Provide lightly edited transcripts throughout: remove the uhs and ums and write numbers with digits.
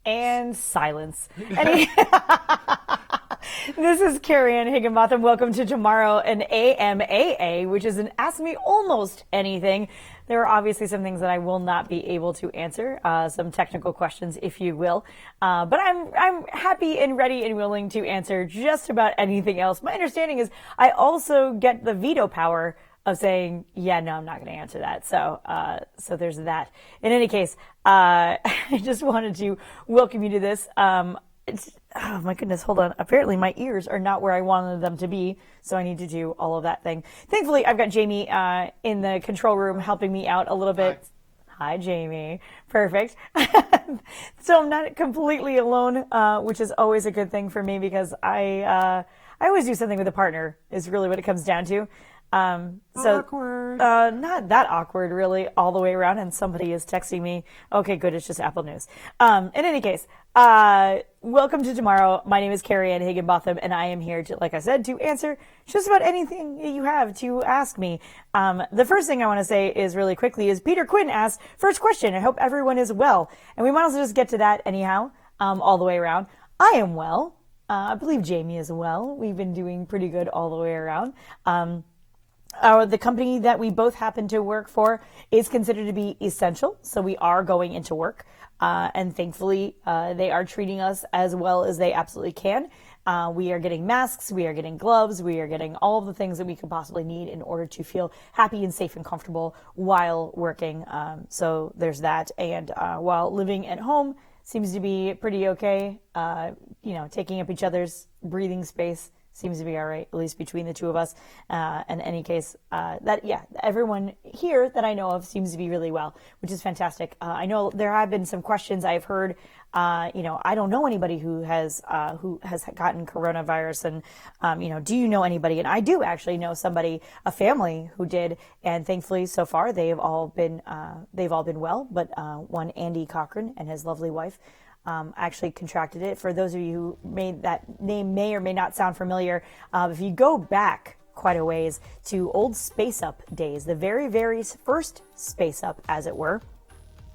And silence. This is Cariann Higginbotham. Welcome to Tomorrow, an AMAA, which is an Ask Me Almost Anything. There are obviously some things that I will not be able to answer, some technical questions, if you will. But I'm happy and ready and willing to answer just about anything else. My understanding is I also get the veto power of saying, yeah, no, I'm not going to answer that. So there's that. In any case, I just wanted to welcome you to this. Oh my goodness, hold on. Apparently my ears are not where I wanted them to be, so I need to do all of that thing. Thankfully, I've got Jami in the control room helping me out a little bit. Hi, Jami. Perfect. So I'm not completely alone, which is always a good thing for me because I always do something with a partner is really what it comes down to. Awkward. Not that awkward really all the way around, and somebody is texting me. Okay, good. It's just Apple News. In any case, welcome to Tomorrow. My name is Cariann Higginbotham, and I am here to, like I said, to answer just about anything that you have to ask me. The first thing I want to say is really quickly is Peter Quinn asked, first question, I hope everyone is well. And we might as well just get to that anyhow, all the way around. I am well. I believe Jami is well. We've been doing pretty good all the way around. The company that we both happen to work for is considered to be essential, so we are going into work, and thankfully they are treating us as well as they absolutely can. We are getting masks, we are getting gloves, we are getting all of the things that we could possibly need in order to feel happy and safe and comfortable while working. So there's that, and while living at home seems to be pretty okay, taking up each other's breathing space seems to be all right, at least between the two of us. In any case, everyone here that I know of seems to be really well, which is fantastic. I know there have been some questions I've heard. I don't know anybody who has gotten coronavirus, and do you know anybody? And I do actually know somebody, a family who did, and thankfully so far they've all been well. But one, Andy Cochran, and his lovely wife, actually contracted it. For those of you who that name may or may not sound familiar, if you go back quite a ways to old Spaceup days, the very, very first Spaceup, as it were.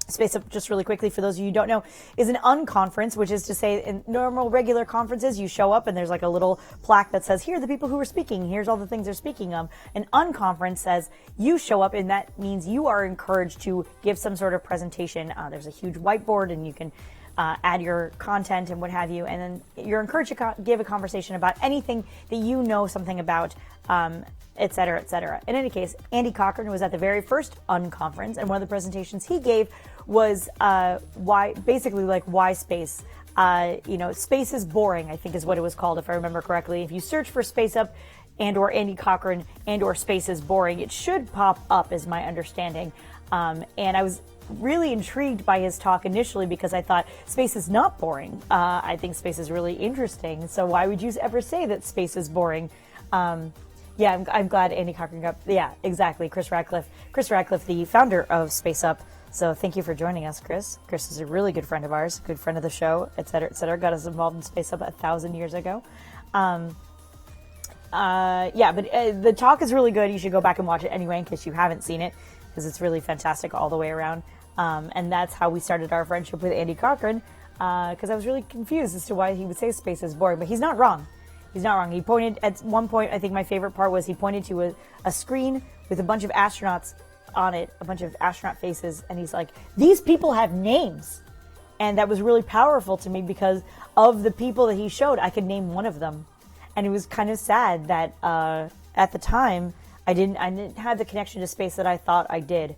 Spaceup, just really quickly, for those of you who don't know, is an unconference, which is to say in normal, regular conferences, you show up and there's like a little plaque that says, here are the people who are speaking, here's all the things they're speaking of. An unconference says you show up, and that means you are encouraged to give some sort of presentation. There's a huge whiteboard, and you can add your content and what have you, and then you're encouraged to give a conversation about anything that you know something about, et cetera, et cetera. In any case, Andy Cochran was at the very first unconference, and one of the presentations he gave was why space. Space is boring, I think is what it was called, if I remember correctly. If you search for Spaceup and or Andy Cochran and or space is boring, it should pop up, is my understanding. And I was really intrigued by his talk initially because I thought space is not boring. I think space is really interesting. So why would you ever say that space is boring? I'm glad Andy Cochran got, exactly, Chris Radcliffe, the founder of Spaceup. So thank you for joining us, Chris. Chris is a really good friend of ours, good friend of the show, et cetera, got us involved in Spaceup 1,000 years ago. But the talk is really good. You should go back and watch it anyway in case you haven't seen it, because it's really fantastic all the way around. And that's how we started our friendship with Andy Cochran, because I was really confused as to why he would say space is boring, but he's not wrong. He's not wrong. He pointed, at one point, I think my favorite part was he pointed to a screen with a bunch of astronauts on it, a bunch of astronaut faces, and he's like, these people have names. And that was really powerful to me because of the people that he showed, I could name one of them. And it was kind of sad that at the time, I didn't have the connection to space that I thought I did,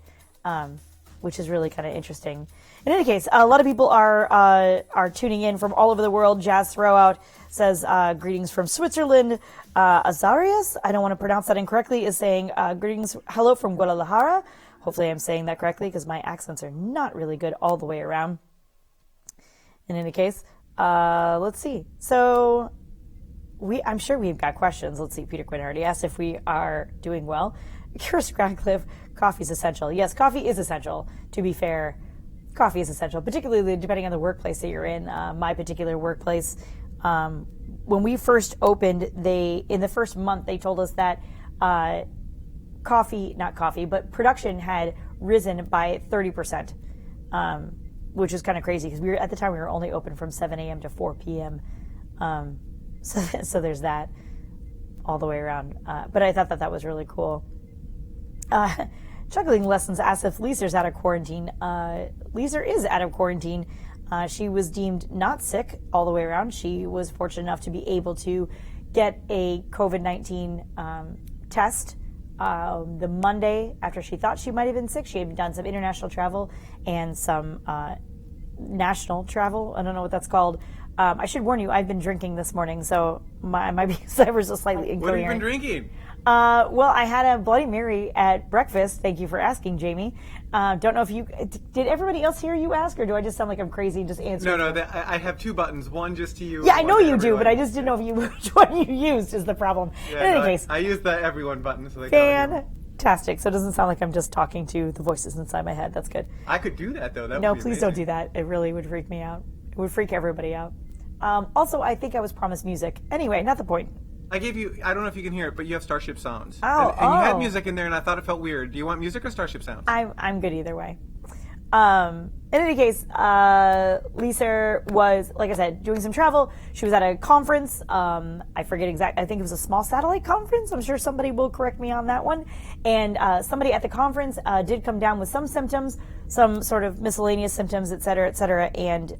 which is really kind of interesting. In any case, a lot of people are tuning in from all over the world. Jazz Throwout says, greetings from Switzerland. Azarias, I don't want to pronounce that incorrectly, is saying, greetings, hello from Guadalajara. Hopefully I'm saying that correctly because my accents are not really good all the way around. In any case, let's see. So I'm sure we've got questions. Let's see. Peter Quinn already asked if we are doing well. Chris Radcliffe, coffee is essential. Yes, coffee is essential. To be fair, coffee is essential, particularly depending on the workplace that you're in. My particular workplace, when we first opened, in the first month, they told us that production had risen by 30%. which is kind of crazy because at the time we were only open from 7 a.m. to 4 p.m. So there's that all the way around. But I thought that was really cool. Juggling Lessons asks if Lisa's out of quarantine. Lisa is out of quarantine. She was deemed not sick all the way around. She was fortunate enough to be able to get a COVID-19 test the Monday after she thought she might have been sick. She had done some international travel and some national travel. I don't know what that's called. I should warn you, I've been drinking this morning, so my being ever so slightly incoherent. What have you been drinking? Well, I had a Bloody Mary at breakfast. Thank you for asking, Jami. Don't know if did everybody else hear you ask, or do I just sound like I'm crazy and just answering? No, I have two buttons. One just to you. Yeah, I know you do, but I just didn't know which one you used is the problem. Yeah, in any case. I used the everyone button. So they Fantastic. So it doesn't sound like I'm just talking to the voices inside my head. That's good. I could do that, though. No, please don't do that. It really would freak me out. It would freak everybody out. Also, I think I was promised music. Anyway, not the point. I gave you, I don't know if you can hear it, but you have Starship Sounds. Oh, and you had music in there, and I thought it felt weird. Do you want music or Starship Sounds? I'm good either way. In any case, Lisa was, like I said, doing some travel. She was at a conference. I forget exactly. I think it was a small satellite conference. I'm sure somebody will correct me on that one. And somebody at the conference did come down with some symptoms, some sort of miscellaneous symptoms, et cetera, et cetera. And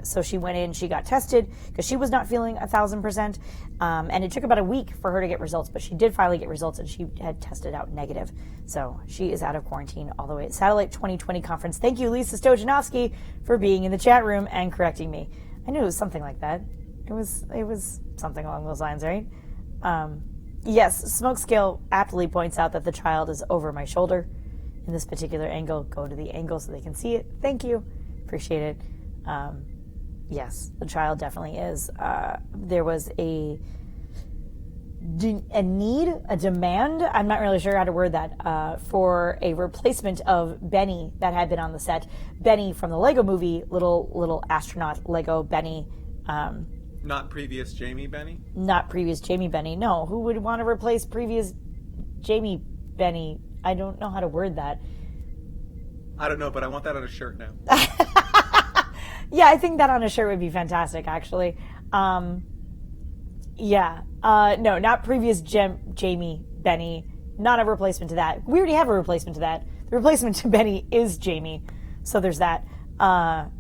so she went in, she got tested because she was not feeling 1,000%. And it took about a week for her to get results, but she did finally get results and she had tested out negative. So she is out of quarantine all the way at Satellite 2020 conference. Thank you, Lisa Stojanovsky, for being in the chat room and correcting me. I knew it was something like that. It was something along those lines, right? Yes, Smokescale aptly points out that the child is over my shoulder in this particular angle. Go to the angle so they can see it. Thank you. Appreciate it. Yes, the child definitely is. There was a demand, I'm not really sure how to word that, for a replacement of Benny that had been on the set. Benny from the Lego movie, little astronaut Lego Benny. Not previous Jami Benny? Not previous Jami Benny. No, who would want to replace previous Jami Benny? I don't know how to word that. I don't know, but I want that on a shirt now. Yeah, I think that on a shirt would be fantastic, actually. Yeah. No, not previous Jami Benny. Not a replacement to that. We already have a replacement to that. The replacement to Benny is Jami. So there's that. But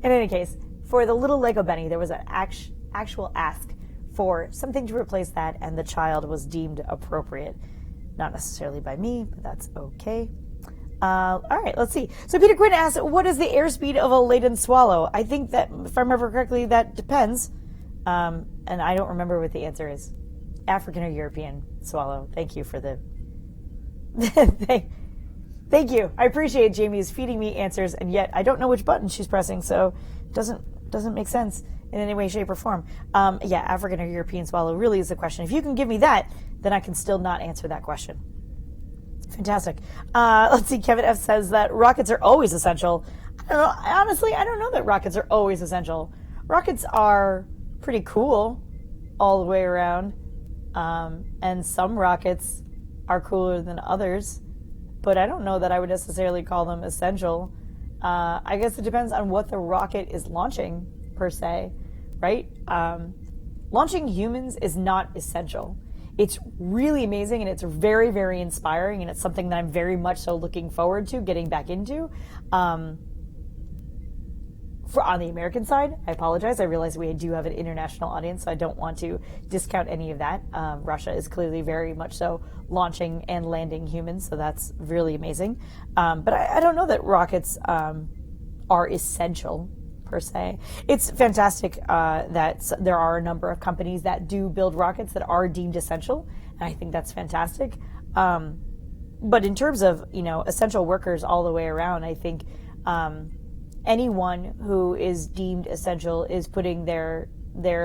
in any case, for the little Lego Benny, there was an actual ask for something to replace that, and the child was deemed appropriate. Not necessarily by me, but that's okay. All right, let's see. So Peter Quinn asks, what is the airspeed of a laden swallow? I think that, if I remember correctly, that depends. And I don't remember what the answer is. African or European swallow. Thank you for the... Thank you. I appreciate Jamie's feeding me answers, and yet I don't know which button she's pressing, so it doesn't make sense in any way, shape, or form. Yeah, African or European swallow really is the question. If you can give me that, then I can still not answer that question. Fantastic. Let's see. Kevin F. says that rockets are always essential. I don't know. Honestly, I don't know that rockets are always essential. Rockets are pretty cool all the way around. And some rockets are cooler than others. But I don't know that I would necessarily call them essential. I guess it depends on what the rocket is launching, per se, right? Launching humans is not essential. It's really amazing, and it's very, very inspiring, and it's something that I'm very much so looking forward to getting back into. On the American side, I apologize. I realize we do have an international audience, so I don't want to discount any of that. Russia is clearly very much so launching and landing humans, so that's really amazing. But I don't know that rockets are essential, per se. It's fantastic that there are a number of companies that do build rockets that are deemed essential, and I think that's fantastic. But in terms of, essential workers all the way around, I think anyone who is deemed essential is putting their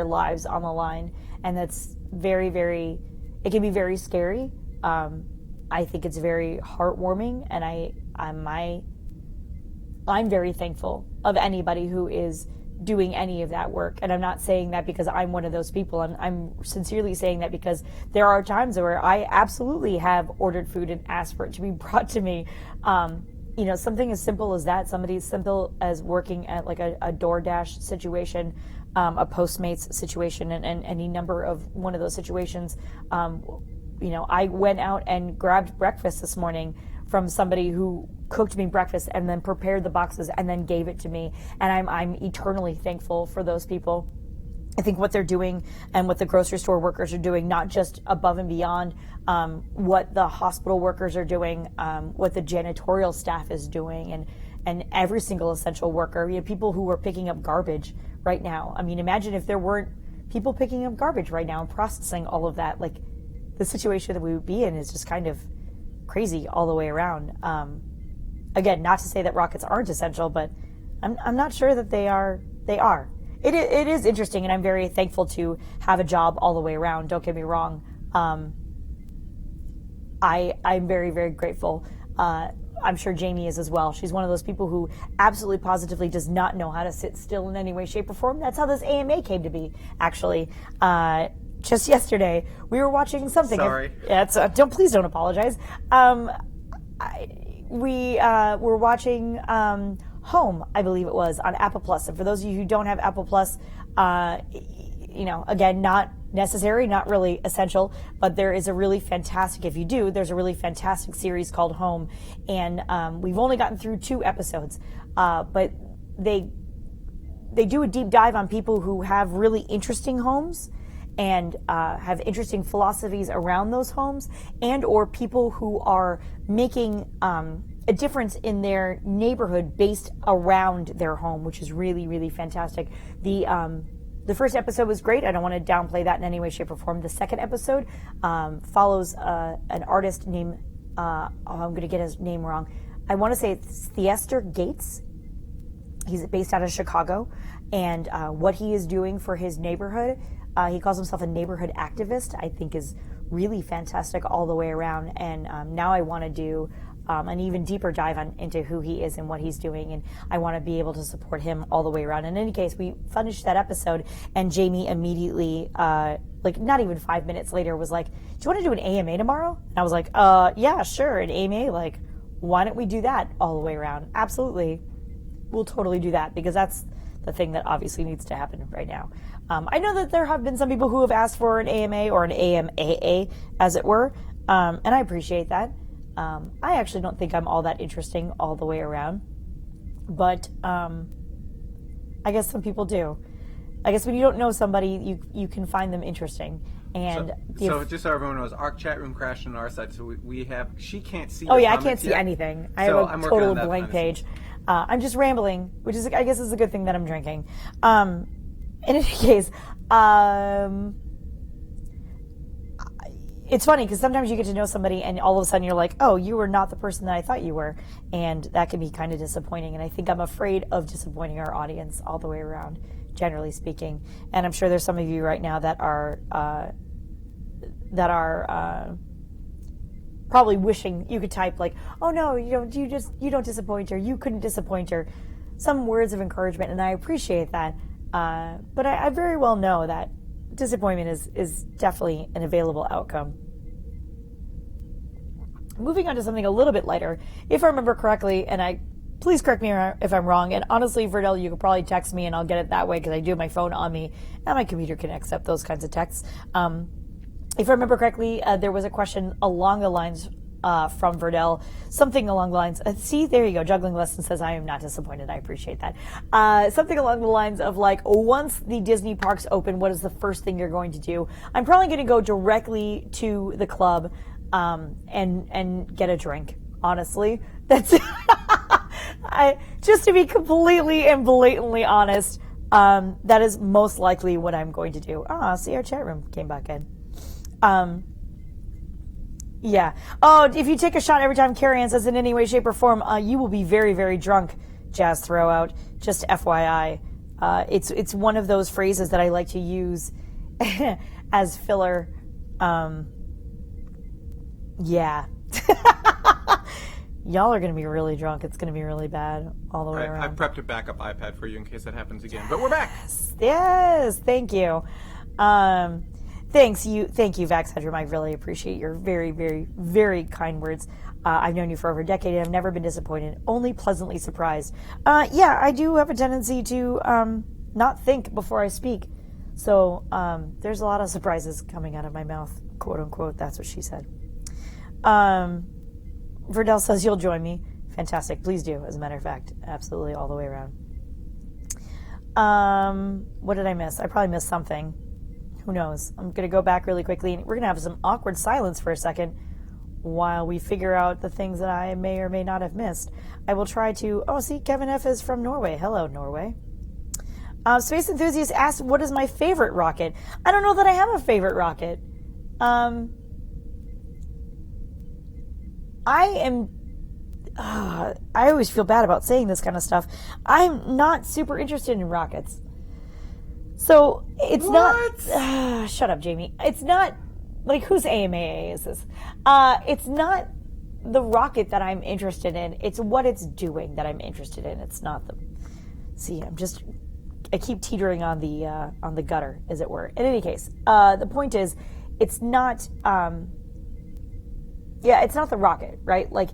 lives on the line, and that's very, very, it can be very scary. I think it's very heartwarming, and I'm very thankful of anybody who is doing any of that work. And I'm not saying that because I'm one of those people. I'm sincerely saying that because there are times where I absolutely have ordered food and asked for it to be brought to me. something as simple as that, somebody as simple as working at like a DoorDash situation, a Postmates situation, and any number of one of those situations. I went out and grabbed breakfast this morning from somebody who cooked me breakfast and then prepared the boxes and then gave it to me. And I'm eternally thankful for those people. I think what they're doing and what the grocery store workers are doing, not just above and beyond what the hospital workers are doing, what the janitorial staff is doing, and every single essential worker, people who are picking up garbage right now. I mean, imagine if there weren't people picking up garbage right now and processing all of that. Like, the situation that we would be in is just kind of crazy all the way around. Again, not to say that rockets aren't essential, but I'm not sure that they are. It is interesting, and I'm very thankful to have a job all the way around. Don't get me wrong. I'm very, very grateful. I'm sure Jami is as well. She's one of those people who absolutely positively does not know how to sit still in any way, shape, or form. That's how this AMA came to be, actually. Just yesterday, we were watching something. Sorry. Please don't apologize. We were watching Home, I believe it was, on Apple Plus. And for those of you who don't have Apple Plus, again, not necessary, not really essential, but there is a really fantastic, if you do, there's a really fantastic series called Home. And we've only gotten through 2 episodes, but they do a deep dive on people who have really interesting homes and have interesting philosophies around those homes, and or people who are making a difference in their neighborhood based around their home, which is really, really fantastic. The first episode was great. I don't want to downplay that in any way, shape, or form. The second episode follows an artist named, I'm going to get his name wrong. I want to say it's Theaster Gates. He's based out of Chicago, and what he is doing for his neighborhood, he calls himself a neighborhood activist, I think is really fantastic all the way around. And now I want to do an even deeper dive into who he is and what he's doing, and I want to be able to support him all the way around. In any case, we finished that episode, and Jami immediately, not even 5 minutes later, was like, "Do you want to do an AMA tomorrow?" And I was like, "Yeah, sure, an AMA. Like, why don't we do that all the way around?" Absolutely, we'll totally do that, because that's the thing that obviously needs to happen right now. I know that there have been some people who have asked for an AMA or an AMAA, as it were, and I appreciate that. I actually don't think I'm all that interesting all the way around, but I guess some people do. I guess when you don't know somebody, you can find them interesting. And so just so everyone knows, our chat room crashed on our side, so we have, she can't see. Oh yeah, I can't see anything. I have a total blank page. Honestly. I'm just rambling, which is, I guess, is a good thing that I'm drinking. In any case, it's funny because sometimes you get to know somebody and all of a sudden you're like, oh, you were not the person that I thought you were. And that can be kind of disappointing. And I think I'm afraid of disappointing our audience all the way around, generally speaking. And I'm sure there's some of you right now that are probably wishing you could type like, oh no, you don't disappoint her. You couldn't disappoint her. Some words of encouragement. And I appreciate that. But I very well know that disappointment is definitely an available outcome. Moving on to something a little bit lighter, if I remember correctly, and please correct me if I'm wrong, and honestly, Verdell, you could probably text me and I'll get it that way because I do have my phone on me and my computer can accept those kinds of texts. If I remember correctly, there was a question along the lines from Verdell, something along the lines, see, there you go, Juggling Lesson says, I am not disappointed, I appreciate that. Something along the lines of like, once the Disney parks open, what is the first thing you're going to do? I'm probably going to go directly to the club and get a drink, honestly. That's just to be completely and blatantly honest, that is most likely what I'm going to do. See, our chat room came back in. Yeah. Oh, if you take a shot every time Cariann says in any way, shape, or form, you will be very, very drunk, Jazz Throwout. Just FYI. It's one of those phrases that I like to use as filler. Yeah. Y'all are going to be really drunk. It's going to be really bad all the way around. I prepped a backup iPad for you in case that happens again. But we're back. Yes. Thank you. Thank you, Vax Hedrum. I really appreciate your very, very, very kind words. I've known you for over a decade, and I've never been disappointed, only pleasantly surprised. Yeah, I do have a tendency to not think before I speak. So there's a lot of surprises coming out of my mouth, quote unquote. That's what she said. Verdell says you'll join me. Fantastic. Please do, as a matter of fact. Absolutely, all the way around. What did I miss? I probably missed something. Who knows? I'm going to go back really quickly, and we're going to have some awkward silence for a second while we figure out the things that I may or may not have missed. I will try to... Oh, see, Kevin F. is from Norway. Hello, Norway. Space Enthusiast asks, what is my favorite rocket? I don't know that I have a favorite rocket. I always feel bad about saying this kind of stuff. I'm not super interested in rockets. So, it's not... shut up, Jamie. It's not... Like, whose AMAA is this? It's not the rocket that I'm interested in. It's what it's doing that I'm interested in. It's not the... See, I keep teetering on the gutter, as it were. In any case, the point is, it's not... it's not the rocket, right? Like,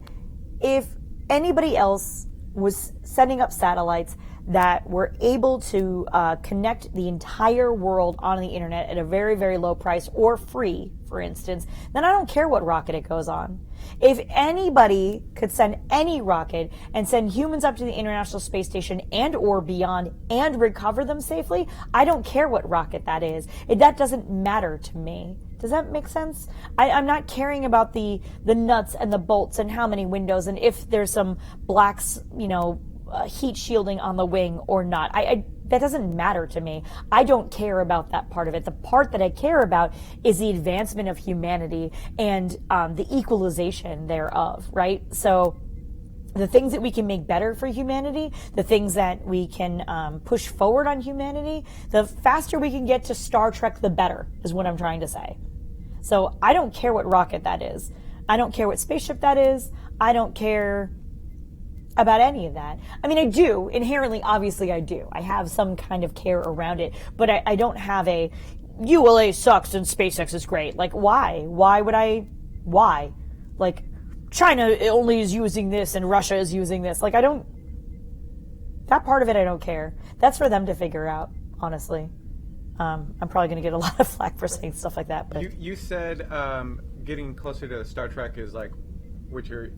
if anybody else was sending up satellites that were able to connect the entire world on the internet at a very, very low price or free, for instance, then I don't care what rocket it goes on. If anybody could send any rocket and send humans up to the International Space Station and or beyond and recover them safely, I don't care what rocket that is. That doesn't matter to me. Does that make sense? I'm not caring about the nuts and the bolts and how many windows and if there's some blacks, heat shielding on the wing or not. That doesn't matter to me. I don't care about that part of it. The part that I care about is the advancement of humanity and the equalization thereof, right? So the things that we can make better for humanity, the things that we can push forward on humanity, the faster we can get to Star Trek, the better, is what I'm trying to say. So I don't care what rocket that is. I don't care what spaceship that is. I don't care about any of that. I mean, I do. Inherently, obviously, I do. I have some kind of care around it, but I don't have a ULA sucks and SpaceX is great. Like, why? Why would I? Why? Like, China only is using this and Russia is using this. Like, that part of it I don't care. That's for them to figure out, honestly. I'm probably going to get a lot of flack for saying stuff like that. But you said getting closer to Star Trek is like what you're...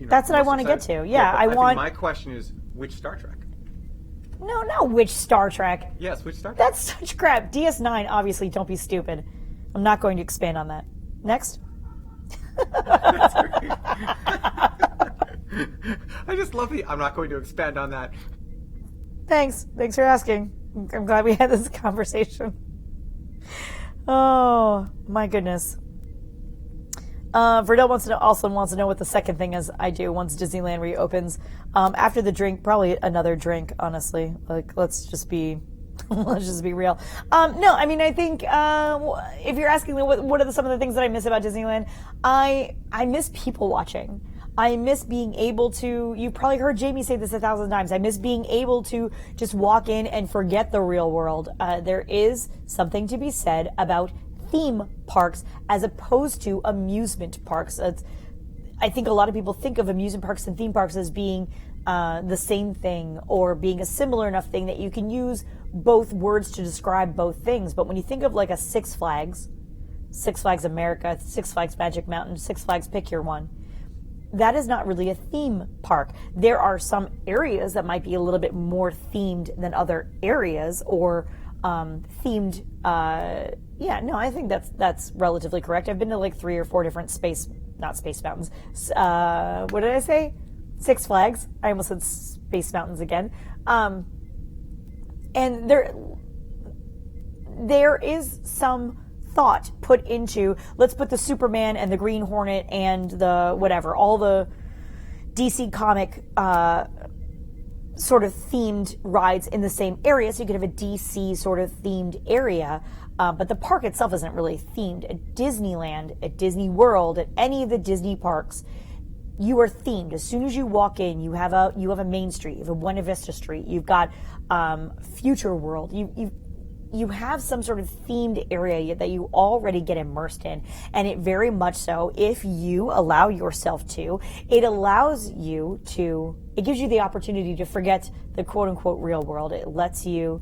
That's what I want to get to. Yeah, I want... My question is, which Star Trek? No, not which Star Trek. Yes, which Star Trek? That's such crap. DS9, obviously, don't be stupid. I'm not going to expand on that. Next. I just love I'm not going to expand on that. Thanks for asking. I'm glad we had this conversation. Oh, my goodness. Verdell also wants to know what the second thing is I do once Disneyland reopens. After the drink, probably another drink, honestly. Like, let's just be real. No, I mean, I think if you're asking me what are some of the things that I miss about Disneyland, I miss people watching. I miss being able to, you've probably heard Jami say this 1,000 times, I miss being able to just walk in and forget the real world. There is something to be said about theme parks as opposed to amusement parks. I think a lot of people think of amusement parks and theme parks as being the same thing or being a similar enough thing that you can use both words to describe both things. But when you think of like a Six Flags America, Six Flags Magic Mountain, Six Flags pick your one, that is not really a theme park. There are some areas that might be a little bit more themed than other areas or themed. I think that's relatively correct. I've been to like 3 or 4 different not space mountains. What did I say? Six Flags. I almost said Space Mountains again. And there is some thought put into, let's put the Superman and the Green Hornet and the whatever, all the DC comic sort of themed rides in the same area, so you could have a DC sort of themed area, but the park itself isn't really themed. At Disneyland, at Disney World, at any of the Disney parks, you are themed. As soon as you walk in, you have a Main Street, you have a Buena Vista Street, you've got Future World, you have some sort of themed area that you already get immersed in. And it very much so, if you allow yourself to, it gives you the opportunity to forget the quote unquote real world. It lets you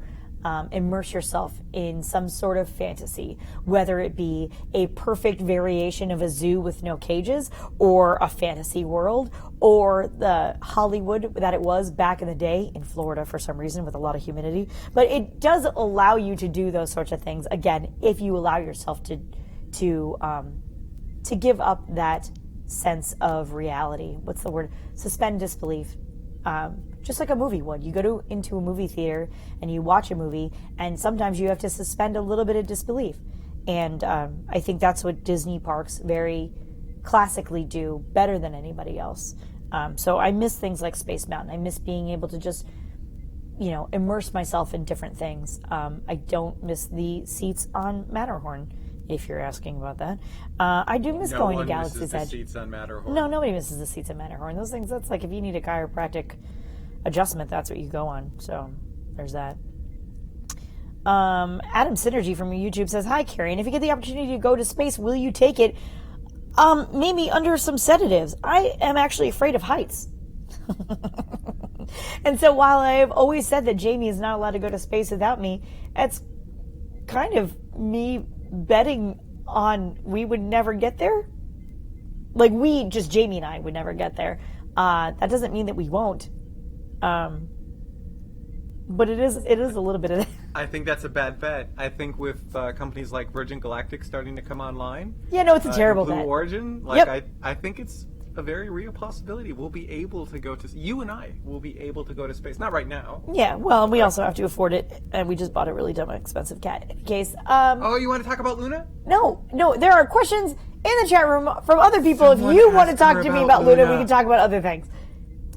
immerse yourself in some sort of fantasy, whether it be a perfect variation of a zoo with no cages, or a fantasy world, or the Hollywood that it was back in the day in Florida for some reason with a lot of humidity. But it does allow you to do those sorts of things, again, if you allow yourself to give up that sense of reality. What's the word? Suspend disbelief. Just like a movie would. You go into a movie theater and you watch a movie, and sometimes you have to suspend a little bit of disbelief. And I think that's what Disney parks very classically do better than anybody else. So I miss things like Space Mountain. I miss being able to just, immerse myself in different things. I don't miss the seats on Matterhorn, if you're asking about that. I do miss going to Galaxy's Edge. Seats on Matterhorn. No, nobody misses the seats on Matterhorn. Those things, that's like if you need a chiropractic adjustment, that's what you go on. So there's that. Adam Synergy from YouTube says, "Hi, Carrie, and if you get the opportunity to go to space, will you take it? Maybe under some sedatives. I am actually afraid of heights." And so while I've always said that Jami is not allowed to go to space without me, it's kind of me betting on we would never get there. Like just Jami and I would never get there. That doesn't mean that we won't. But it is a little bit of that. I think that's a bad bet. I think with companies like Virgin Galactic starting to come online. Yeah, no, it's a terrible Blue bet. Origin, Yep. I think it's a very real possibility. We'll be able to go to, you and I will be able to go to space. Not right now. Yeah, well, and we also have to afford it, and we just bought a really dumb, expensive cat. In any case, Oh, you want to talk about Luna? No, there are questions in the chat room from other people. Someone If you want to asked talk her to me about about Luna, Luna. we can talk about other things.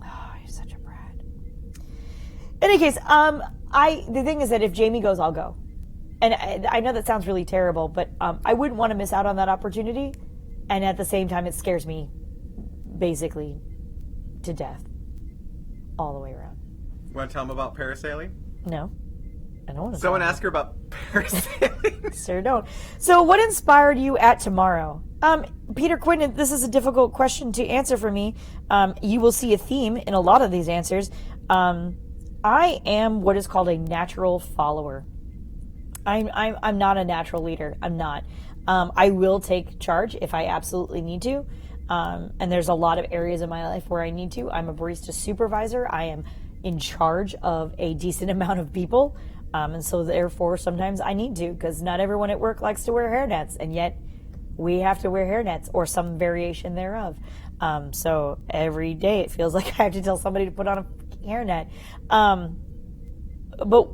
Oh, you're such a brat. In any case, the thing is that if Jami goes, I'll go. And I know that sounds really terrible, but I wouldn't want to miss out on that opportunity. And at the same time, it scares me basically to death all the way around. You want to tell them about parasailing? No, I don't want to. Someone asked her about parasailing. Sir, don't. So what inspired you at Tomorrow? Peter Quinn, this is a difficult question to answer for me. You will see a theme in a lot of these answers. I am what is called a natural follower. I'm not a natural leader. I'm not. I will take charge if I absolutely need to. And there's a lot of areas in my life where I need to. I'm a barista supervisor. I am in charge of a decent amount of people. And so therefore sometimes I need to, because not everyone at work likes to wear hairnets, and yet we have to wear hairnets or some variation thereof. So every day it feels like I have to tell somebody to put on a hairnet. But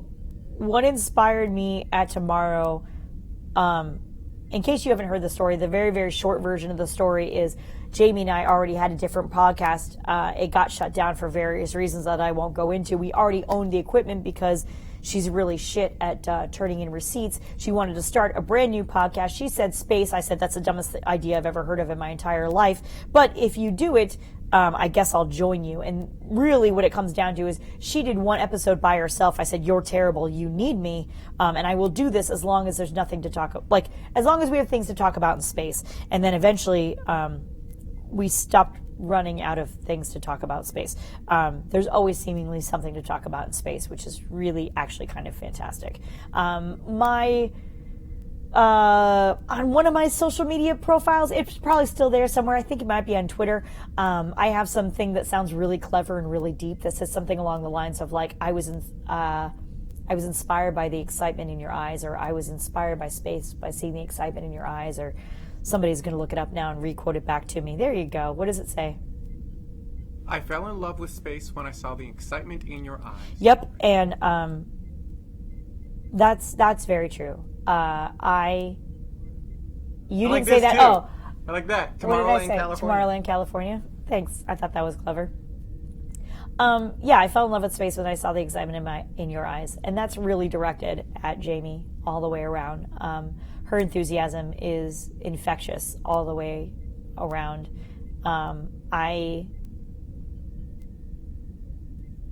what inspired me at Tomorrow, in case you haven't heard the story, the very, very short version of the story is Jami and I already had a different podcast. It got shut down for various reasons that I won't go into. We already owned the equipment because she's really shit at turning in receipts. She wanted to start a brand new podcast. She said space. I said, that's the dumbest idea I've ever heard of in my entire life. But if you do it, I guess I'll join you. And really what it comes down to is she did one episode by herself. I said, you're terrible. You need me. And I will do this as long as there's nothing to talk about. Like, as long as we have things to talk about in space. And then eventually, we stopped running out of things to talk about in space. There's always seemingly something to talk about in space, which is really actually kind of fantastic. On one of my social media profiles, it's probably still there somewhere. I think it might be on Twitter. I have something that sounds really clever and really deep that says something along the lines of like, I was inspired by the excitement in your eyes, or I was inspired by space by seeing the excitement in your eyes, or somebody's going to look it up now and re-quote it back to me. There you go. What does it say? I fell in love with space when I saw the excitement in your eyes. Yep, and that's very true. You didn't say that. Too. Oh, I like that. what did I say? California. Tomorrowland, California. Thanks. I thought that was clever. Yeah, I fell in love with space when I saw the excitement in your eyes, and that's really directed at Jami all the way around. Her enthusiasm is infectious all the way around. I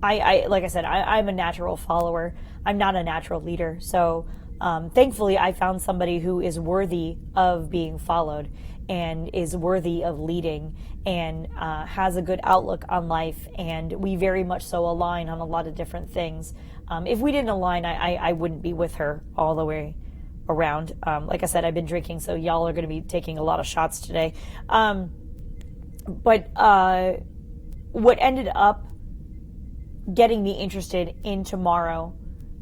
like I said, I'm a natural follower. I'm not a natural leader. So thankfully, I found somebody who is worthy of being followed and is worthy of leading and has a good outlook on life. And we very much so align on a lot of different things. If we didn't align, I wouldn't be with her all the way around. Like I said, I've been drinking, so y'all are going to be taking a lot of shots today. But what ended up getting me interested in TMRO,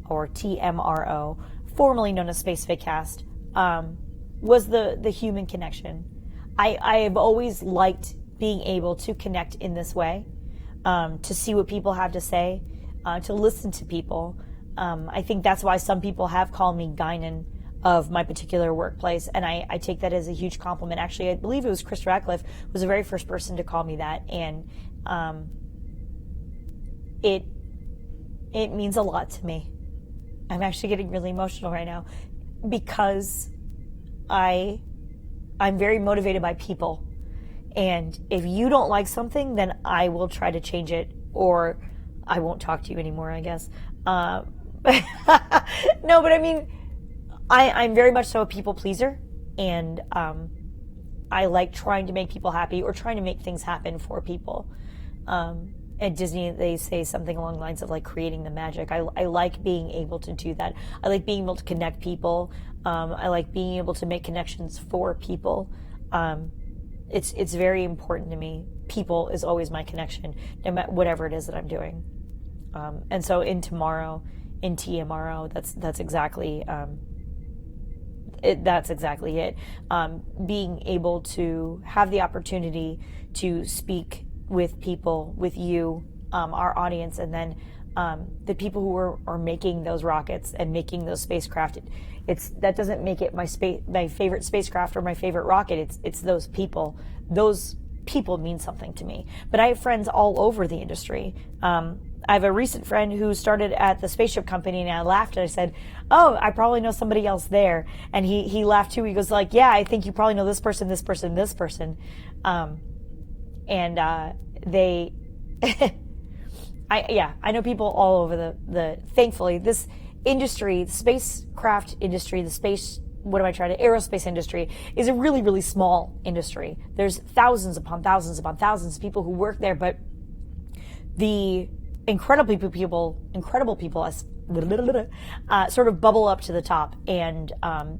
or TMRO, formerly known as Spacevidcast, was the human connection. I have always liked being able to connect in this way, to see what people have to say, to listen to people. I think that's why some people have called me Guinan of my particular workplace, and I take that as a huge compliment. Actually, I believe it was Chris Radcliffe was the very first person to call me that, and it means a lot to me. I'm actually getting really emotional right now because I'm very motivated by people, and if you don't like something, then I will try to change it, or I won't talk to you anymore, I guess. No, but I mean, I'm very much so a people pleaser, and I like trying to make people happy or trying to make things happen for people. At Disney, they say something along the lines of like creating the magic. I like being able to do that. I like being able to connect people. I like being able to make connections for people. It's very important to me. People is always my connection, no matter whatever it is that I'm doing. And so in TMRO, that's exactly that's exactly it. Being able to have the opportunity to speak with people, with you, our audience, and then the people who are making those rockets and making those spacecraft. That doesn't make it my favorite spacecraft or my favorite rocket. It's those people. Those people mean something to me. But I have friends all over the industry. I have a recent friend who started at the spaceship company, and I laughed and I said, "Oh, I probably know somebody else there." And he laughed too. He goes like, "Yeah, I think you probably know this person, this person, this person." They, I know people all over the thankfully, this industry, the spacecraft industry, aerospace industry is a really, really small industry. There's thousands upon thousands upon thousands of people who work there, but the incredible people sort of bubble up to the top, and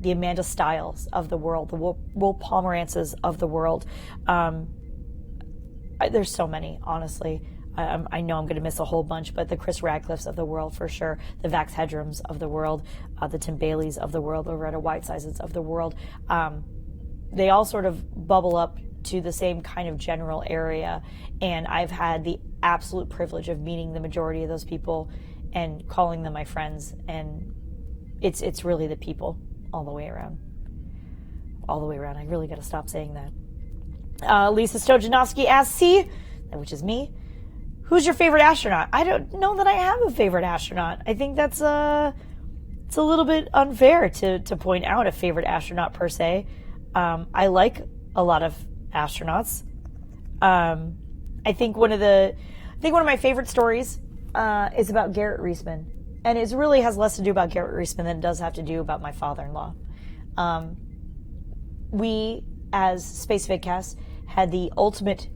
the Amanda Stiles of the world, the Will Pomerances of the world. There's so many, honestly. I know I'm going to miss a whole bunch, but the Chris Radcliffes of the world for sure, the Vax Hedrums of the world, the Tim Baileys of the world, the Loretta Whitesides of the world, they all sort of bubble up to the same kind of general area, and I've had the absolute privilege of meeting the majority of those people and calling them my friends, and it's really the people all the way around. I really got to stop saying that. Lisa Stojanowski asks C, which is me, who's your favorite astronaut? I don't know that I have a favorite astronaut. I think that's it's a little bit unfair to point out a favorite astronaut per se. I like a lot of astronauts. I think one of my favorite stories is about Garrett Reisman, and it really has less to do about Garrett Reisman than it does have to do about my father-in-law. We, as Spacevidcast, had the ultimate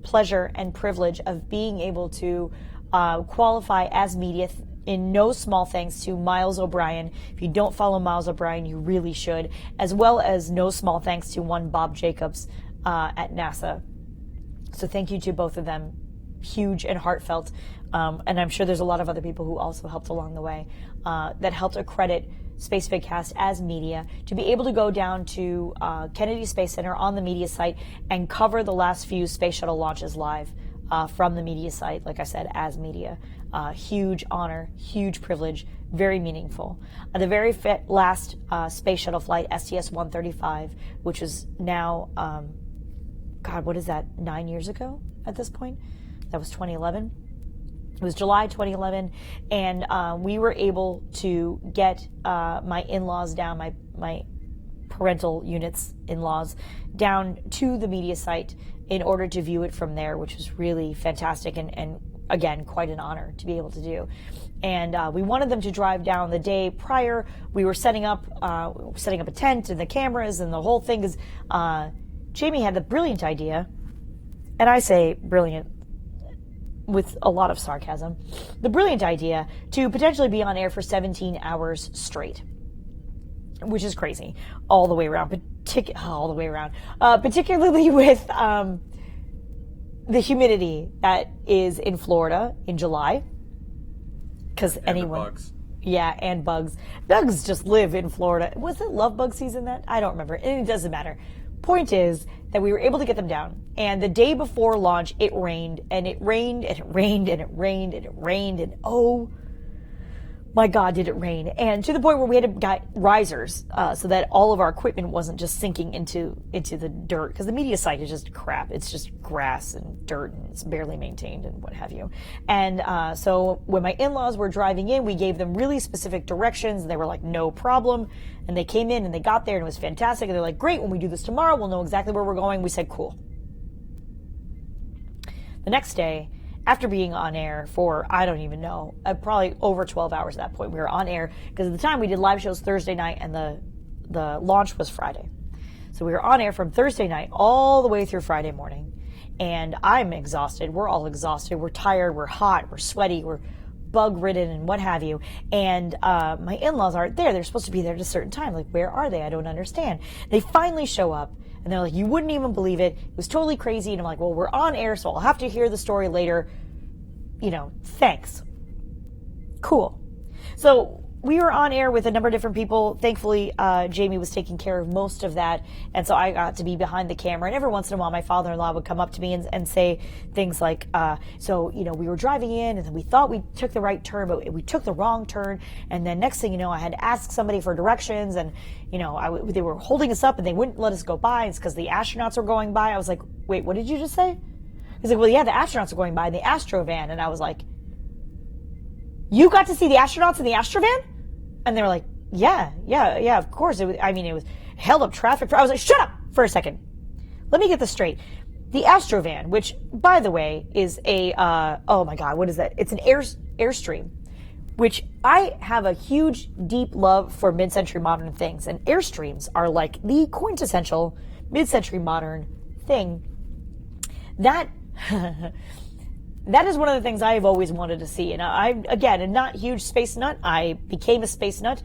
pleasure and privilege of being able to qualify as media, in no small thanks to Miles O'Brien. If you don't follow Miles O'Brien, you really should, as well as no small thanks to one Bob Jacobs at NASA. So thank you to both of them. Huge and heartfelt. And I'm sure there's a lot of other people who also helped along the way that helped accredit Spacevidcast as media, to be able to go down to Kennedy Space Center on the media site and cover the last few space shuttle launches live from the media site, like I said, as media. Huge honor, huge privilege, very meaningful. The very last space shuttle flight, STS-135, which is now, what is that, 9 years ago at this point? That was 2011. It was July 2011, and we were able to get my in-laws down, my parental units, in-laws, down to the media site in order to view it from there, which was really fantastic. And again, quite an honor to be able to do. And we wanted them to drive down the day prior. We were setting up a tent and the cameras and the whole thing. Because Jami had the brilliant idea, and I say brilliant with a lot of sarcasm, the brilliant idea to potentially be on air for 17 hours straight, which is crazy all the way around, particularly with the humidity that is in Florida in July. Because bugs. Yeah, and bugs. Bugs just live in Florida. Was it love bug season then? I don't remember. And it doesn't matter. Point is that we were able to get them down. And the day before launch, it rained, and it rained, and it rained, and it rained, and it rained, and oh my God, did it rain. And to the point where we had to get risers so that all of our equipment wasn't just sinking into the dirt. Because the media site is just crap. It's just grass and dirt, and it's barely maintained and what have you. And so when my in-laws were driving in, we gave them really specific directions, and they were like, no problem. And they came in, and they got there, and it was fantastic. And they're like, great, when we do this tomorrow, we'll know exactly where we're going. We said, cool. The next day, after being on air for, I don't even know, probably over 12 hours at that point. We were on air because at the time we did live shows Thursday night and the launch was Friday. So we were on air from Thursday night all the way through Friday morning. And I'm exhausted. We're all exhausted. We're tired. We're hot. We're sweaty. We're bug-ridden and what have you. And my in-laws aren't there. They're supposed to be there at a certain time. Like, where are they? I don't understand. They finally show up. And they're like, you wouldn't even believe it. It was totally crazy. And I'm like, well, we're on air, so I'll have to hear the story later. Thanks. Cool. So we were on air with a number of different people. Thankfully, Jami was taking care of most of that. And so I got to be behind the camera. And every once in a while, my father-in-law would come up to me and say things like, we were driving in and then we thought we took the right turn, but we took the wrong turn. And then next thing you know, I had to ask somebody for directions. And, they were holding us up and they wouldn't let us go by. It's because the astronauts were going by. I was like, wait, what did you just say? He's like, well, yeah, the astronauts are going by in the Astrovan. And I was like, you got to see the astronauts in the Astrovan? And they were like, yeah, of course. It was held up traffic. I was like, shut up for a second. Let me get this straight. The Astrovan, which, by the way, is a, oh my God, what is that? It's an Airstream, which I have a huge, deep love for mid-century modern things. And Airstreams are like the quintessential mid-century modern thing. That is one of the things I've always wanted to see. And I'm not a huge space nut. I became a space nut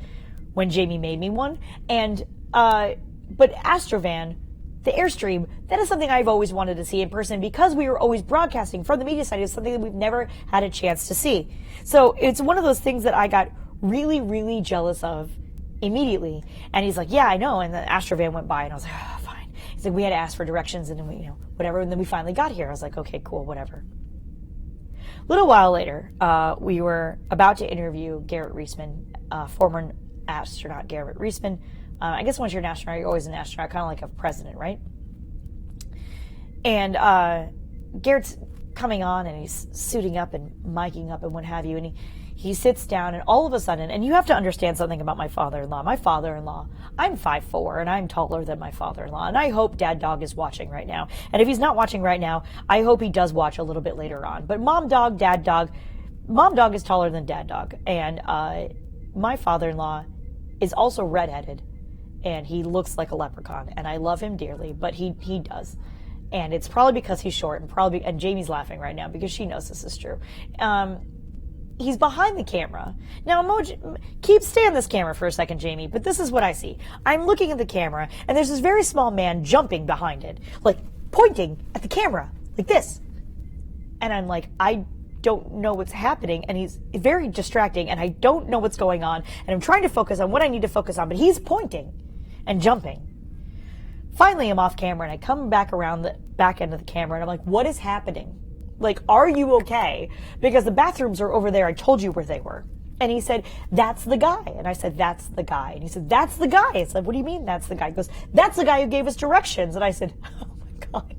when Jami made me one. And, but Astrovan, the Airstream, that is something I've always wanted to see in person because we were always broadcasting from the media side. It's something that we've never had a chance to see. So it's one of those things that I got really, really jealous of immediately. And he's like, yeah, I know. And the Astrovan went by and I was like, oh, fine. He's like, we had to ask for directions and then whatever. And then we finally got here. I was like, okay, cool, whatever. A little while later, we were about to interview Garrett Reisman, former astronaut Garrett Reisman. I guess once you're an astronaut, you're always an astronaut, kind of like a president, right? And Garrett's coming on and he's suiting up and miking up and what have you. And he sits down and all of a sudden, and you have to understand something about my father-in-law. My father-in-law, I'm 5'4", and I'm taller than my father-in-law. And I hope Dad Dog is watching right now. And if he's not watching right now, I hope he does watch a little bit later on. But Mom Dog, Dad Dog, Mom Dog is taller than Dad Dog. And my father-in-law is also redheaded. And he looks like a leprechaun. And I love him dearly, but he does. And it's probably because he's short and Jami's laughing right now because she knows this is true. He's behind the camera. Now, stay on this camera for a second, Jami, but this is what I see. I'm looking at the camera, and there's this very small man jumping behind it, like pointing at the camera, like this. And I'm like, I don't know what's happening, and he's very distracting, and I don't know what's going on, and I'm trying to focus on what I need to focus on, but he's pointing and jumping. Finally, I'm off camera, and I come back around the back end of the camera, and I'm like, what is happening? Like, are you okay? Because the bathrooms are over there. I told you where they were. And he said, that's the guy. And I said, that's the guy. And he said, that's the guy. I said, what do you mean that's the guy? He goes, that's the guy who gave us directions. And I said, oh my God.